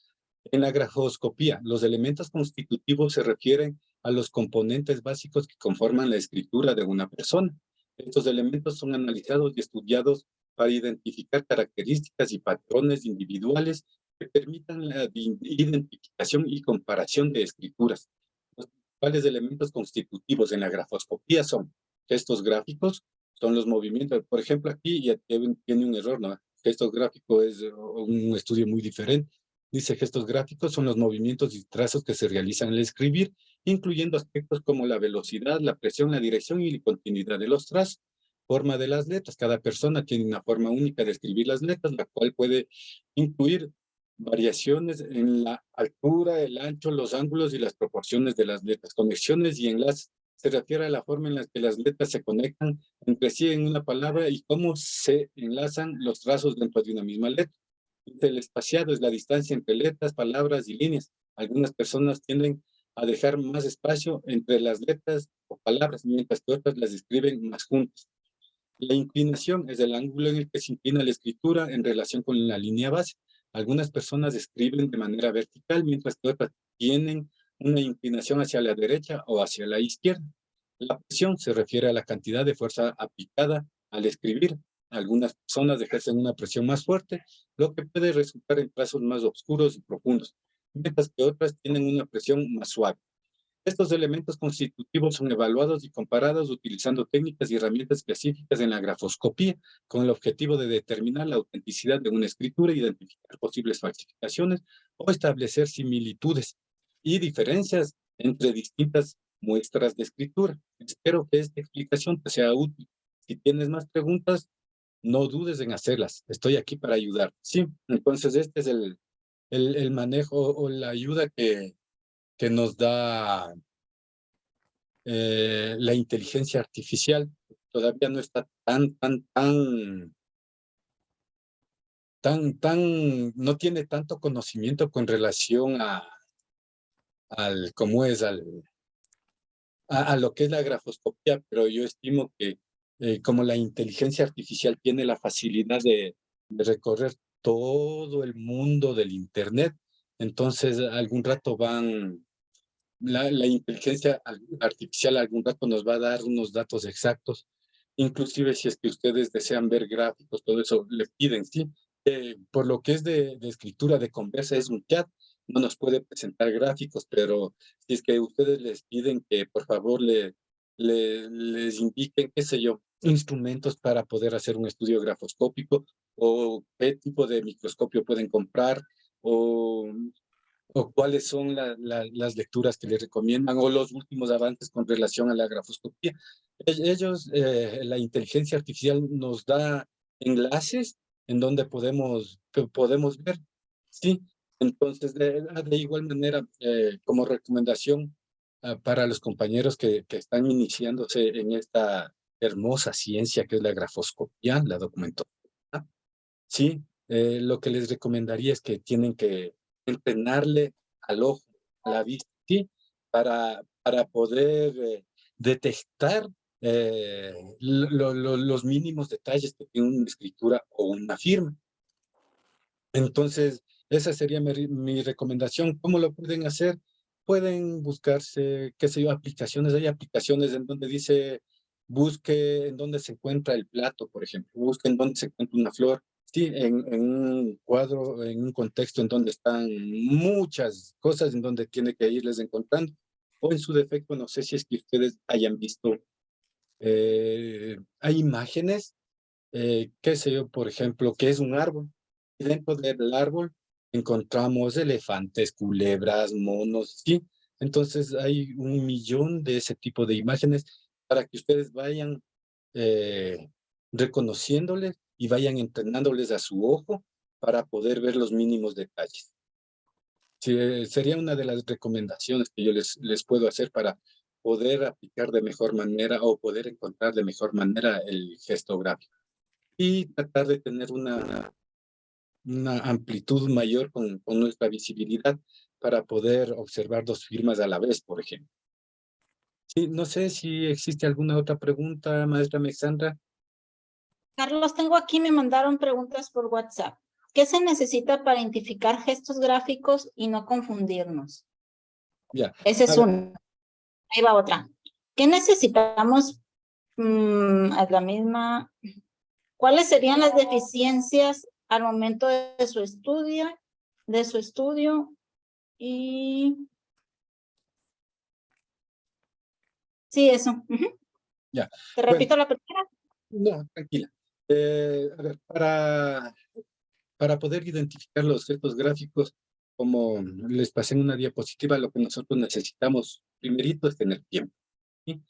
En la grafoscopía, los elementos constitutivos se refieren a los componentes básicos que conforman la escritura de una persona. Estos elementos son analizados y estudiados para identificar características y patrones individuales que permitan la identificación y comparación de escrituras. Los principales elementos constitutivos en la grafoscopía son gestos gráficos, son los movimientos. Por ejemplo, aquí ya tiene un error, ¿no? Gestos gráficos es un estudio muy diferente. Dice, gestos gráficos son los movimientos y trazos que se realizan al escribir, incluyendo aspectos como la velocidad, la presión, la dirección y la continuidad de los trazos. Forma de las letras. Cada persona tiene una forma única de escribir las letras, la cual puede incluir variaciones en la altura, el ancho, los ángulos y las proporciones de las letras. Conexiones y enlaces. Se refiere a la forma en la que las letras se conectan entre sí en una palabra y cómo se enlazan los trazos dentro de una misma letra. El espaciado es la distancia entre letras, palabras y líneas. Algunas personas tienden a dejar más espacio entre las letras o palabras, mientras que otras las escriben más juntas. La inclinación es el ángulo en el que se inclina la escritura en relación con la línea base. Algunas personas escriben de manera vertical, mientras que otras tienen una inclinación hacia la derecha o hacia la izquierda. La presión se refiere a la cantidad de fuerza aplicada al escribir. Algunas personas ejercen una presión más fuerte, lo que puede resultar en trazos más oscuros y profundos, mientras que otras tienen una presión más suave. Estos elementos constitutivos son evaluados y comparados utilizando técnicas y herramientas específicas en la grafoscopía, con el objetivo de determinar la autenticidad de una escritura, identificar posibles falsificaciones o establecer similitudes y diferencias entre distintas muestras de escritura. Espero que esta explicación te sea útil. Si tienes más preguntas, no dudes en hacerlas. Estoy aquí para ayudar. Sí, entonces este es el manejo o la ayuda que nos da la inteligencia artificial. Todavía no está no tiene tanto conocimiento con relación a lo que es la grafoscopía, pero yo estimo que como la inteligencia artificial tiene la facilidad de recorrer todo el mundo del Internet, entonces algún rato la inteligencia artificial algún rato nos va a dar unos datos exactos, inclusive si es que ustedes desean ver gráficos, todo eso le piden, ¿sí? Por lo que es de escritura de conversa, es un chat, no nos puede presentar gráficos, pero si es que ustedes les piden que por favor les indiquen, qué sé yo, instrumentos para poder hacer un estudio grafoscópico o qué tipo de microscopio pueden comprar o cuáles son las lecturas que les recomiendan o los últimos avances con relación a la grafoscopía. Ellos, la inteligencia artificial nos da enlaces en donde podemos ver, sí. Entonces, de igual manera, como recomendación para los compañeros que están iniciándose en esta hermosa ciencia que es la grafoscopía, la documentación, sí, lo que les recomendaría es que tienen que entrenarle al ojo, a la vista, ¿sí? Para poder detectar los mínimos detalles que tiene una escritura o una firma. Entonces, esa sería mi recomendación. ¿Cómo lo pueden hacer? Pueden buscarse, qué sé yo, aplicaciones. Hay aplicaciones en donde dice busque en dónde se encuentra el plato, por ejemplo, busque en dónde se encuentra una flor, sí, en un cuadro, en un contexto en donde están muchas cosas en donde tiene que irles encontrando, o en su defecto, no sé si es que ustedes hayan visto, hay imágenes, qué sé yo, por ejemplo, que es un árbol, y dentro del árbol encontramos elefantes, culebras, monos, sí, entonces hay 1 millón de ese tipo de imágenes para que ustedes vayan eh, reconociéndoles y vayan entrenándoles a su ojo para poder ver los mínimos detalles. Sí, sería una de las recomendaciones que yo les puedo hacer para poder aplicar de mejor manera o poder encontrar de mejor manera el gesto gráfico y tratar de tener una amplitud mayor con nuestra visibilidad para poder observar 2 firmas a la vez, por ejemplo. Sí, no sé si existe alguna otra pregunta, maestra Alexandra. Carlos, tengo aquí, me mandaron preguntas por WhatsApp. ¿Qué se necesita para identificar gestos gráficos y no confundirnos? Ya. Esa A es ver, una. Ahí va otra. ¿Qué necesitamos? Es la misma. ¿Cuáles serían las deficiencias al momento de su estudio? Y sí, eso. Ujú. ya. Te Bueno, repito la primera. no, tranquila. A ver, para poder identificar los gestos gráficos, como les pasé en una diapositiva, lo que nosotros necesitamos primerito es tener tiempo. ¿Sí?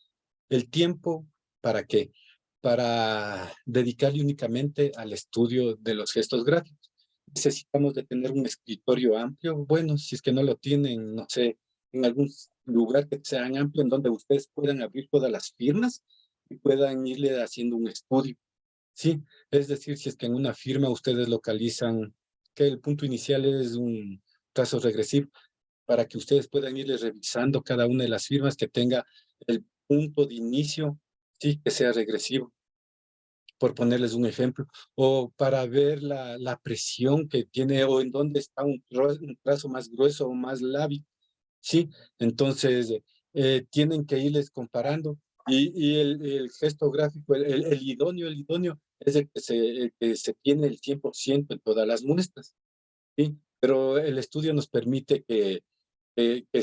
El tiempo, ¿para qué? Para dedicarle únicamente al estudio de los gestos gráficos. Necesitamos de tener un escritorio amplio. Bueno, si es que no lo tienen, no sé, en algún lugar que sea amplio en donde ustedes puedan abrir todas las firmas y puedan irle haciendo un estudio. Sí, es decir, si es que en una firma ustedes localizan que el punto inicial es un trazo regresivo, para que ustedes puedan irles revisando cada una de las firmas que tenga el punto de inicio, sí, que sea regresivo, por ponerles un ejemplo, o para ver la presión que tiene o en dónde está un trazo más grueso o más lábil, sí, entonces tienen que irles comparando y el gesto gráfico, el idóneo es el que se tiene el 100% en todas las muestras, sí, pero el estudio nos permite que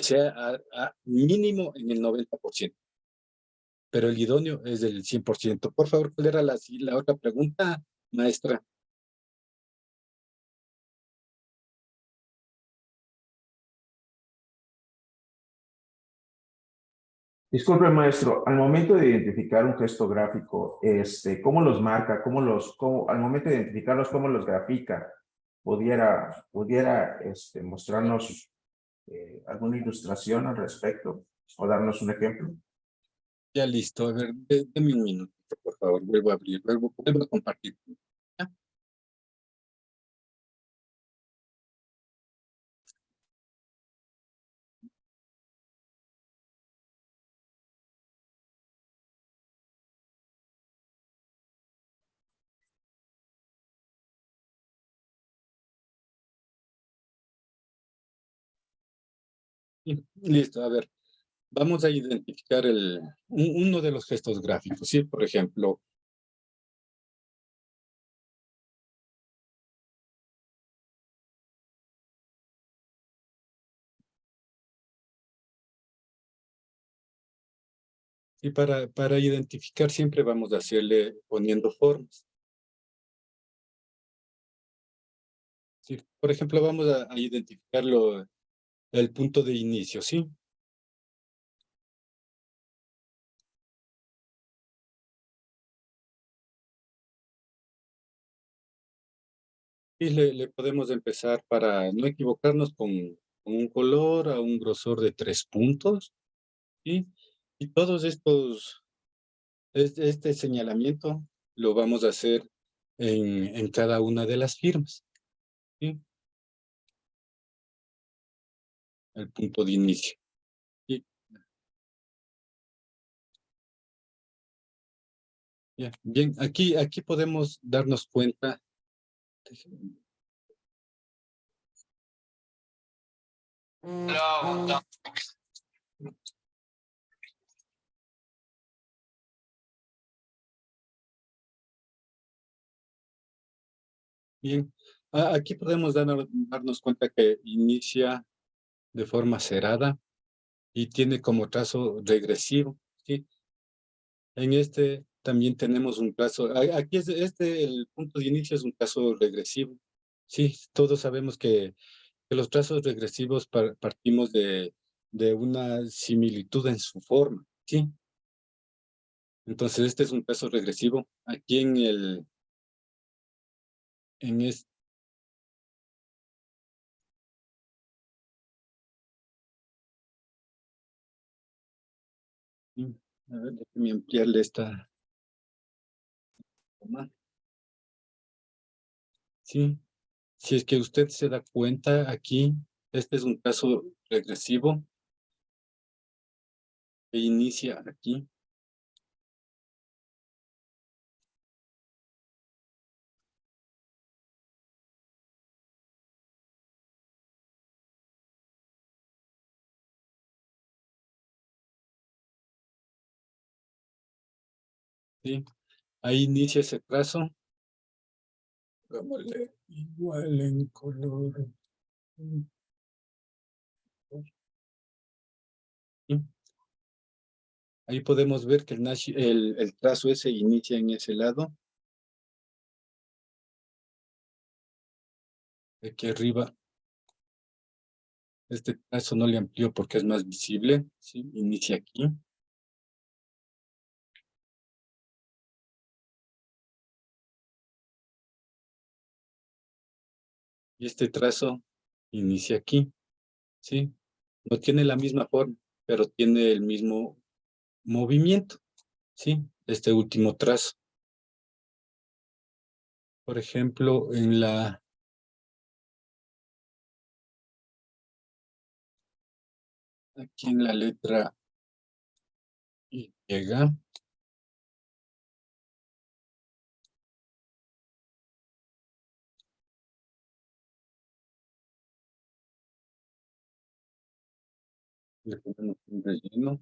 sea a mínimo en el 90%, pero el idóneo es del 100%. Por favor, ¿cuál era la otra pregunta, maestra? Disculpe, maestro, al momento de identificar un gesto gráfico, ¿cómo los marca? Al momento de identificarlos, cómo los grafica? ¿Pudiera mostrarnos alguna ilustración al respecto o darnos un ejemplo? Ya listo, a ver, deme un minuto, por favor, vuelvo a abrir, vuelvo a compartir. ¿Ya? Listo, a ver, vamos a identificar uno de los gestos gráficos, ¿sí? Por ejemplo, y para identificar siempre vamos a hacerle poniendo formas. ¿Sí? Por ejemplo, vamos a identificarlo, el punto de inicio, ¿sí? Y le podemos empezar para no equivocarnos con un color a un grosor de 3 puntos, ¿sí? Y todos este señalamiento lo vamos a hacer en cada una de las firmas, ¿sí? El punto de inicio. ¿Sí? Ya, bien, aquí podemos darnos cuenta. Bien, aquí podemos darnos cuenta que inicia de forma cerrada y tiene como trazo regresivo, ¿sí? En este también tenemos un trazo, aquí es el punto de inicio es un trazo regresivo, ¿sí? Todos sabemos que los trazos regresivos partimos de una similitud en su forma, ¿sí? Entonces este es un trazo regresivo. Aquí en este, a ver, déjeme ampliarle esta forma. Sí, si es que usted se da cuenta aquí, este es un trazo regresivo que inicia aquí. ¿Sí? Ahí inicia ese trazo. Hagámosle igual en color. ¿Sí? Ahí podemos ver que el trazo ese inicia en ese lado. Aquí arriba, este trazo no le amplío porque es más visible. ¿Sí? Inicia aquí. Y este trazo inicia aquí. ¿Sí? No tiene la misma forma, pero tiene el mismo movimiento. ¿Sí? Este último trazo. Por ejemplo, aquí en la letra Y, le ponemos un relleno.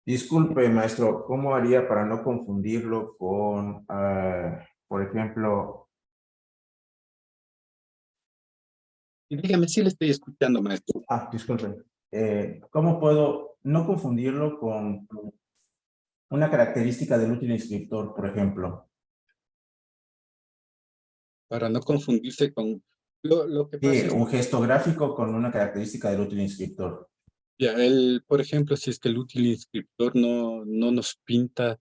Disculpe, maestro, ¿cómo haría para no confundirlo con, por ejemplo, Y dígame si le estoy escuchando, maestro. disculpe, ¿cómo puedo no confundirlo con una característica del útil inscriptor, por ejemplo? Para no confundirse con lo que Sí, pasa es un gesto gráfico con una característica del útil inscriptor. ya, por ejemplo, si es que el útil inscriptor no nos pinta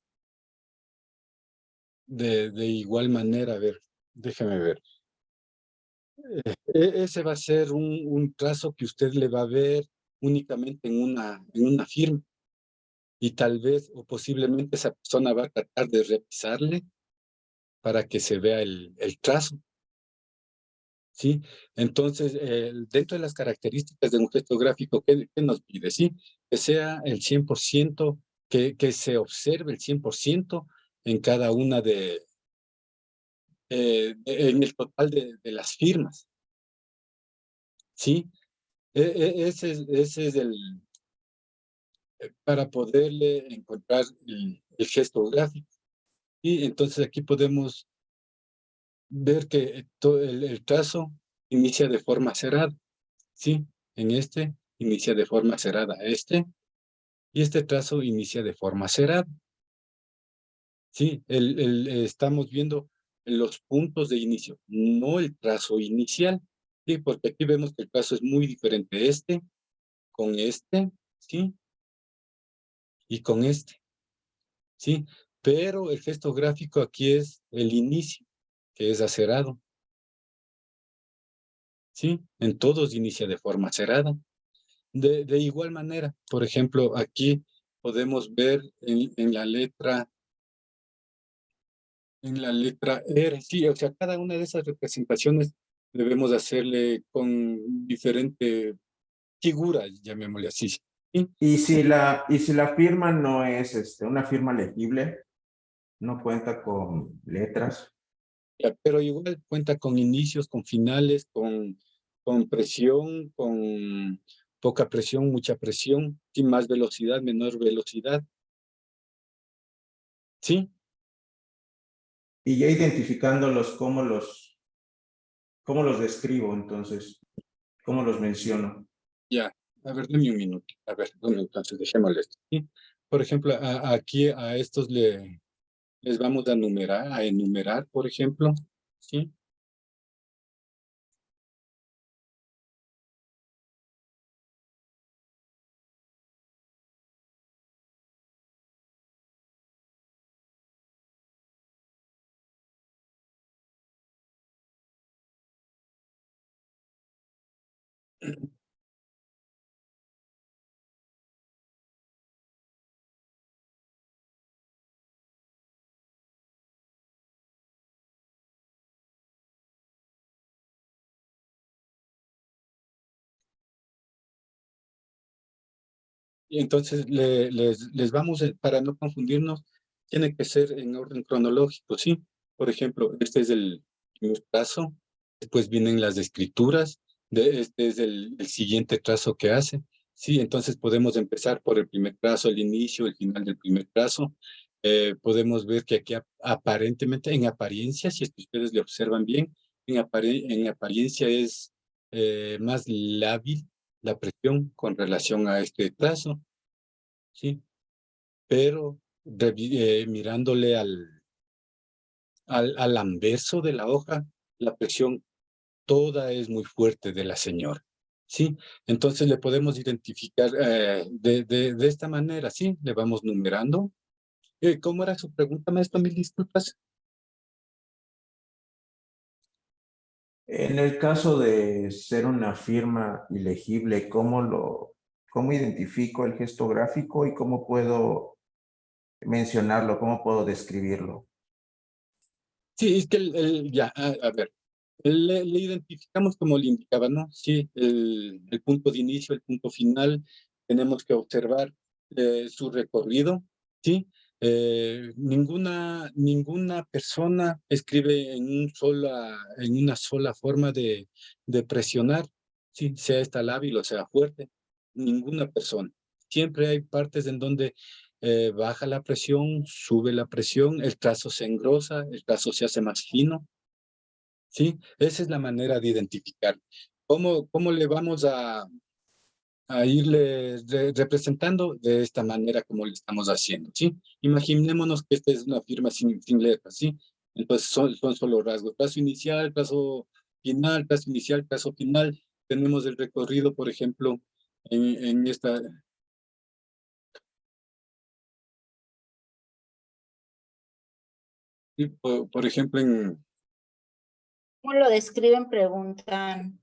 de igual manera, a ver, déjeme ver. Ese va a ser un trazo que usted le va a ver únicamente en una firma y tal vez o posiblemente esa persona va a tratar de revisarle para que se vea el trazo. ¿Sí? Entonces, dentro de las características de un gesto gráfico, ¿qué nos pide? ¿Sí? Que sea el 100%, que se observe el 100% en cada una en el total de las firmas. ¿Sí? Ese es para poderle encontrar el gesto gráfico. Y entonces aquí podemos ver que todo el trazo inicia de forma cerrada. ¿Sí? En este inicia de forma cerrada. Y este trazo inicia de forma cerrada. Sí, estamos viendo los puntos de inicio, no el trazo inicial. Sí, porque aquí vemos que el trazo es muy diferente con este, sí, y con este, sí. Pero el gesto gráfico aquí es el inicio, que es acerado. Sí, en todos inicia de forma cerrada. De igual manera, por ejemplo, aquí podemos ver en la letra R, sí, o sea, cada una de esas representaciones debemos hacerle con diferente figura, llamémosle así. ¿Sí? Y si la firma no es una firma legible, no cuenta con letras. Ya, pero igual cuenta con inicios, con finales, con presión, con poca presión, mucha presión, sin más velocidad, menor velocidad. Sí, Y ya identificándolos, cómo los describo entonces? ¿Cómo los menciono? ya. A ver, dame un minuto. A ver, bueno, entonces dejémosle esto. ¿Sí? Por ejemplo, aquí a estos les vamos a enumerar, por ejemplo. ¿Sí? Y entonces les vamos, para no confundirnos, tiene que ser en orden cronológico, ¿sí? Por ejemplo, este es el primer trazo, después vienen las escrituras, este es el siguiente trazo que hace, ¿sí? Entonces podemos empezar por el primer trazo, el inicio, el final del primer trazo. Podemos ver que aquí aparentemente, en apariencia, si es que ustedes le observan bien, en apariencia es más lábil la presión con relación a este trazo, ¿sí? Pero mirándole al anverso de la hoja, la presión toda es muy fuerte de la señora, ¿sí? Entonces le podemos identificar de esta manera, ¿sí? Le vamos numerando. ¿Cómo era su pregunta, maestro? Mil disculpas. En el caso de ser una firma ilegible, cómo identifico el gesto gráfico y cómo puedo mencionarlo, cómo puedo describirlo? Sí, es que ya, a ver, le identificamos como le indicaba, ¿no? Sí, el punto de inicio, el punto final, tenemos que observar su recorrido, ¿sí? Ninguna persona escribe en una sola forma de presionar, ¿sí? Sea esta lábil o sea fuerte, ninguna persona. Siempre hay partes en donde baja la presión, sube la presión, el trazo se engrosa, el trazo se hace más fino, ¿sí? Esa es la manera de identificar. ¿Cómo le vamos a irle representando? De esta manera como le estamos haciendo, ¿sí? Imaginémonos que esta es una firma sin letras, ¿sí? Entonces son solo rasgos. Trazo inicial, trazo final, trazo inicial, trazo final. Tenemos el recorrido, por ejemplo, en esta... Sí, por ejemplo, ¿Cómo lo describen? Preguntan.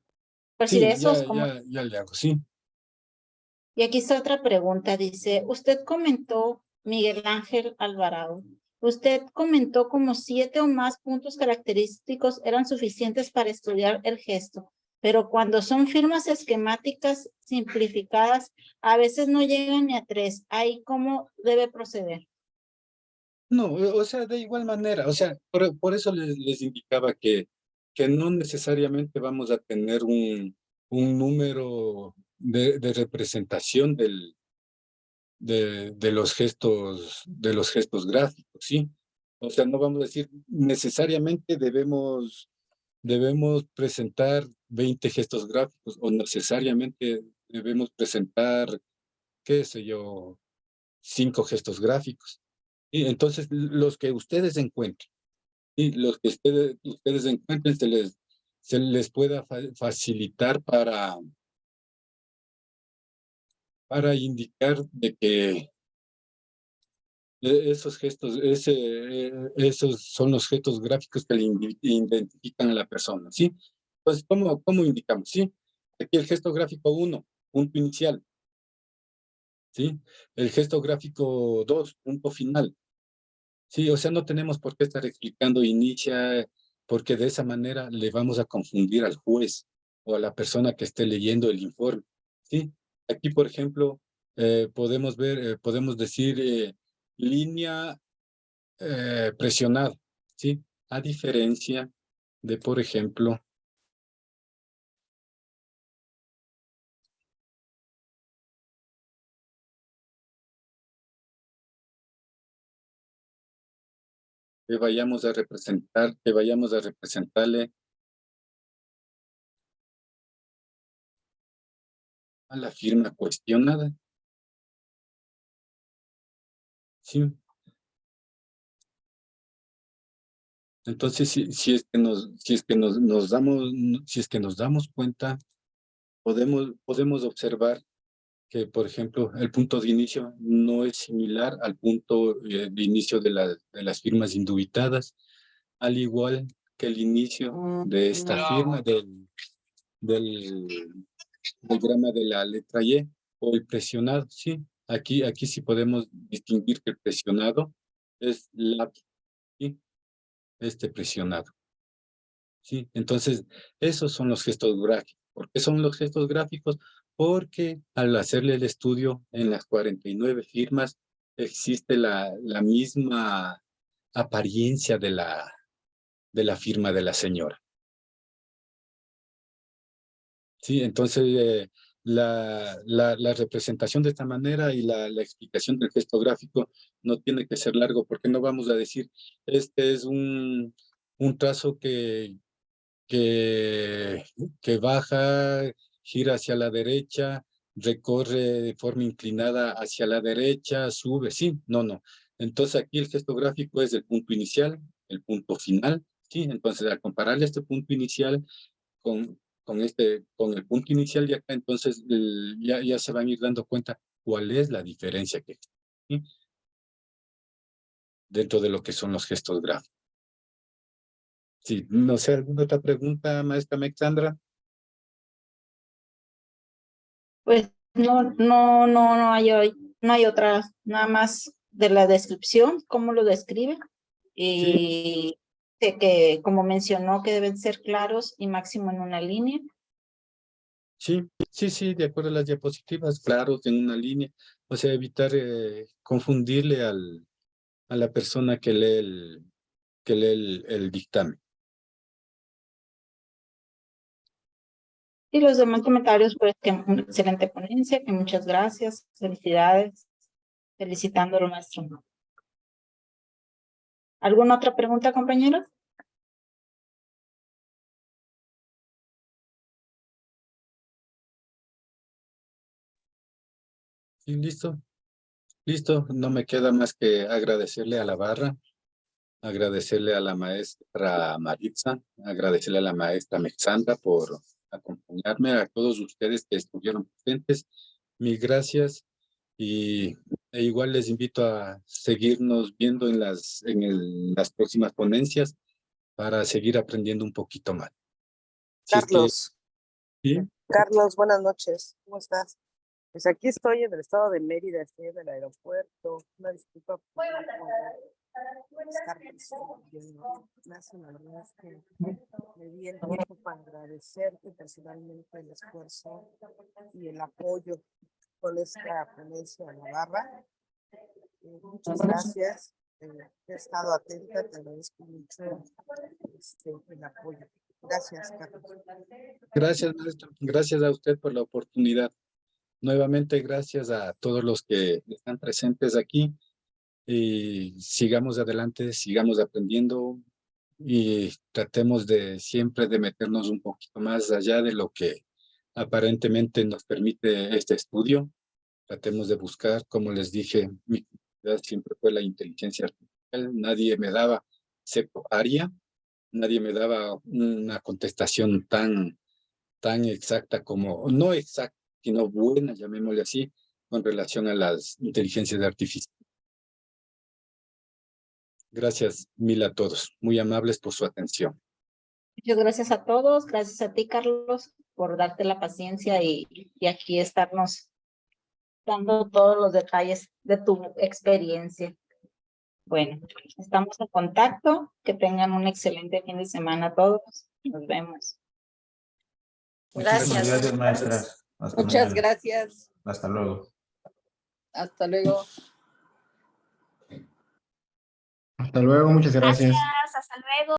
Por si de sí, esos, como... ya le hago, sí. Y aquí está otra pregunta. Dice, usted comentó, Miguel Ángel Alvarado, usted comentó como 7 o más puntos característicos eran suficientes para estudiar el gesto, pero cuando son firmas esquemáticas simplificadas, a veces no llegan ni a 3. ¿Ahí cómo debe proceder? No, o sea, de igual manera, o sea, por eso les indicaba que no necesariamente vamos a tener un número de representación de los gestos gráficos, ¿sí? O sea, no vamos a decir necesariamente debemos presentar 20 gestos gráficos o necesariamente debemos presentar, qué sé yo, 5 gestos gráficos. Y entonces, los que ustedes encuentren, y los que ustedes encuentren, se les pueda facilitar para indicar de que esos gestos, esos son los gestos gráficos que le identifican a la persona, ¿sí? Entonces, ¿cómo indicamos? Sí, aquí el gesto gráfico 1, punto inicial, ¿sí? El gesto gráfico 2, punto final. Sí, o sea, no tenemos por qué estar explicando inicia, porque de esa manera le vamos a confundir al juez o a la persona que esté leyendo el informe. Sí, aquí, por ejemplo, podemos decir línea presionada. Sí, A diferencia de, por ejemplo, que vayamos a representarle a la firma cuestionada. Sí. Entonces, si es que nos damos cuenta, podemos observar que, por ejemplo, el punto de inicio no es similar al punto de inicio de las firmas indubitadas, al igual que el inicio de esta firma del grama de la letra Y o el presionado. Sí, aquí sí podemos distinguir que el presionado es lápiz, ¿sí? Este presionado. Sí, entonces esos son los gestos gráficos. ¿Por qué son los gestos gráficos? Porque al hacerle el estudio en las 49 firmas existe la misma apariencia de la firma de la señora. Sí, entonces la representación de esta manera y la explicación del gesto gráfico no tiene que ser largo, porque no vamos a decir, este es un trazo que baja, gira hacia la derecha, recorre de forma inclinada hacia la derecha, sube, sí, no. Entonces aquí el gesto gráfico es el punto inicial, el punto final, sí. Entonces al compararle este punto inicial con el punto inicial de acá, entonces ya se van a ir dando cuenta cuál es la diferencia que existe, ¿sí? Dentro de lo que son los gestos gráficos. Sí, no sé, ¿alguna otra pregunta, maestra Alexandra? Pues no hay otra, nada más de la descripción, cómo lo describe. Y sé que, como mencionó, que deben ser claros y máximo en una línea. Sí, de acuerdo a las diapositivas, claros, en una línea. O sea, evitar confundirle a la persona que lee el dictamen. Y los demás comentarios, pues que una excelente ponencia, que muchas gracias, felicidades, felicitándolo maestro. ¿Alguna otra pregunta, compañeros? Sí, listo. No me queda más que agradecerle a la barra, agradecerle a la maestra Maritza, agradecerle a la maestra Alexandra por acompañarme, a todos ustedes que estuvieron presentes. Mil gracias. E igual les invito a seguirnos viendo en las próximas ponencias para seguir aprendiendo un poquito más. Si es que, Carlos, ¿sí? Carlos, buenas noches. ¿Cómo estás? Pues aquí estoy en el estado de Mérida, estoy en el aeropuerto. Una disculpa por estar presente. Gracias, la verdad es que me di el tiempo para agradecerte personalmente el esfuerzo y el apoyo con esta ponencia de la barra. Muchas gracias. He estado atenta, te agradezco mucho el apoyo. Gracias, Carlos. Gracias, maestro. Gracias a usted por la oportunidad. Nuevamente, gracias a todos los que están presentes aquí. Y sigamos adelante, sigamos aprendiendo y tratemos de siempre de meternos un poquito más allá de lo que aparentemente nos permite este estudio. Tratemos de buscar, como les dije, mi prioridad siempre fue la inteligencia artificial. Nadie me daba, excepto Aria, nadie me daba una contestación tan exacta como, no exacta, sino buena, llamémosle así, con relación a las inteligencias artificiales. Gracias mil a todos, muy amables por su atención. Muchas gracias a todos, gracias a ti, Carlos, por darte la paciencia y aquí estarnos dando todos los detalles de tu experiencia. Bueno, estamos en contacto, que tengan un excelente fin de semana todos, nos vemos. Muchísimas Gracias. gracias, maestras. Hasta Muchas mañana. gracias. Hasta luego. Hasta luego. Hasta luego, muchas gracias.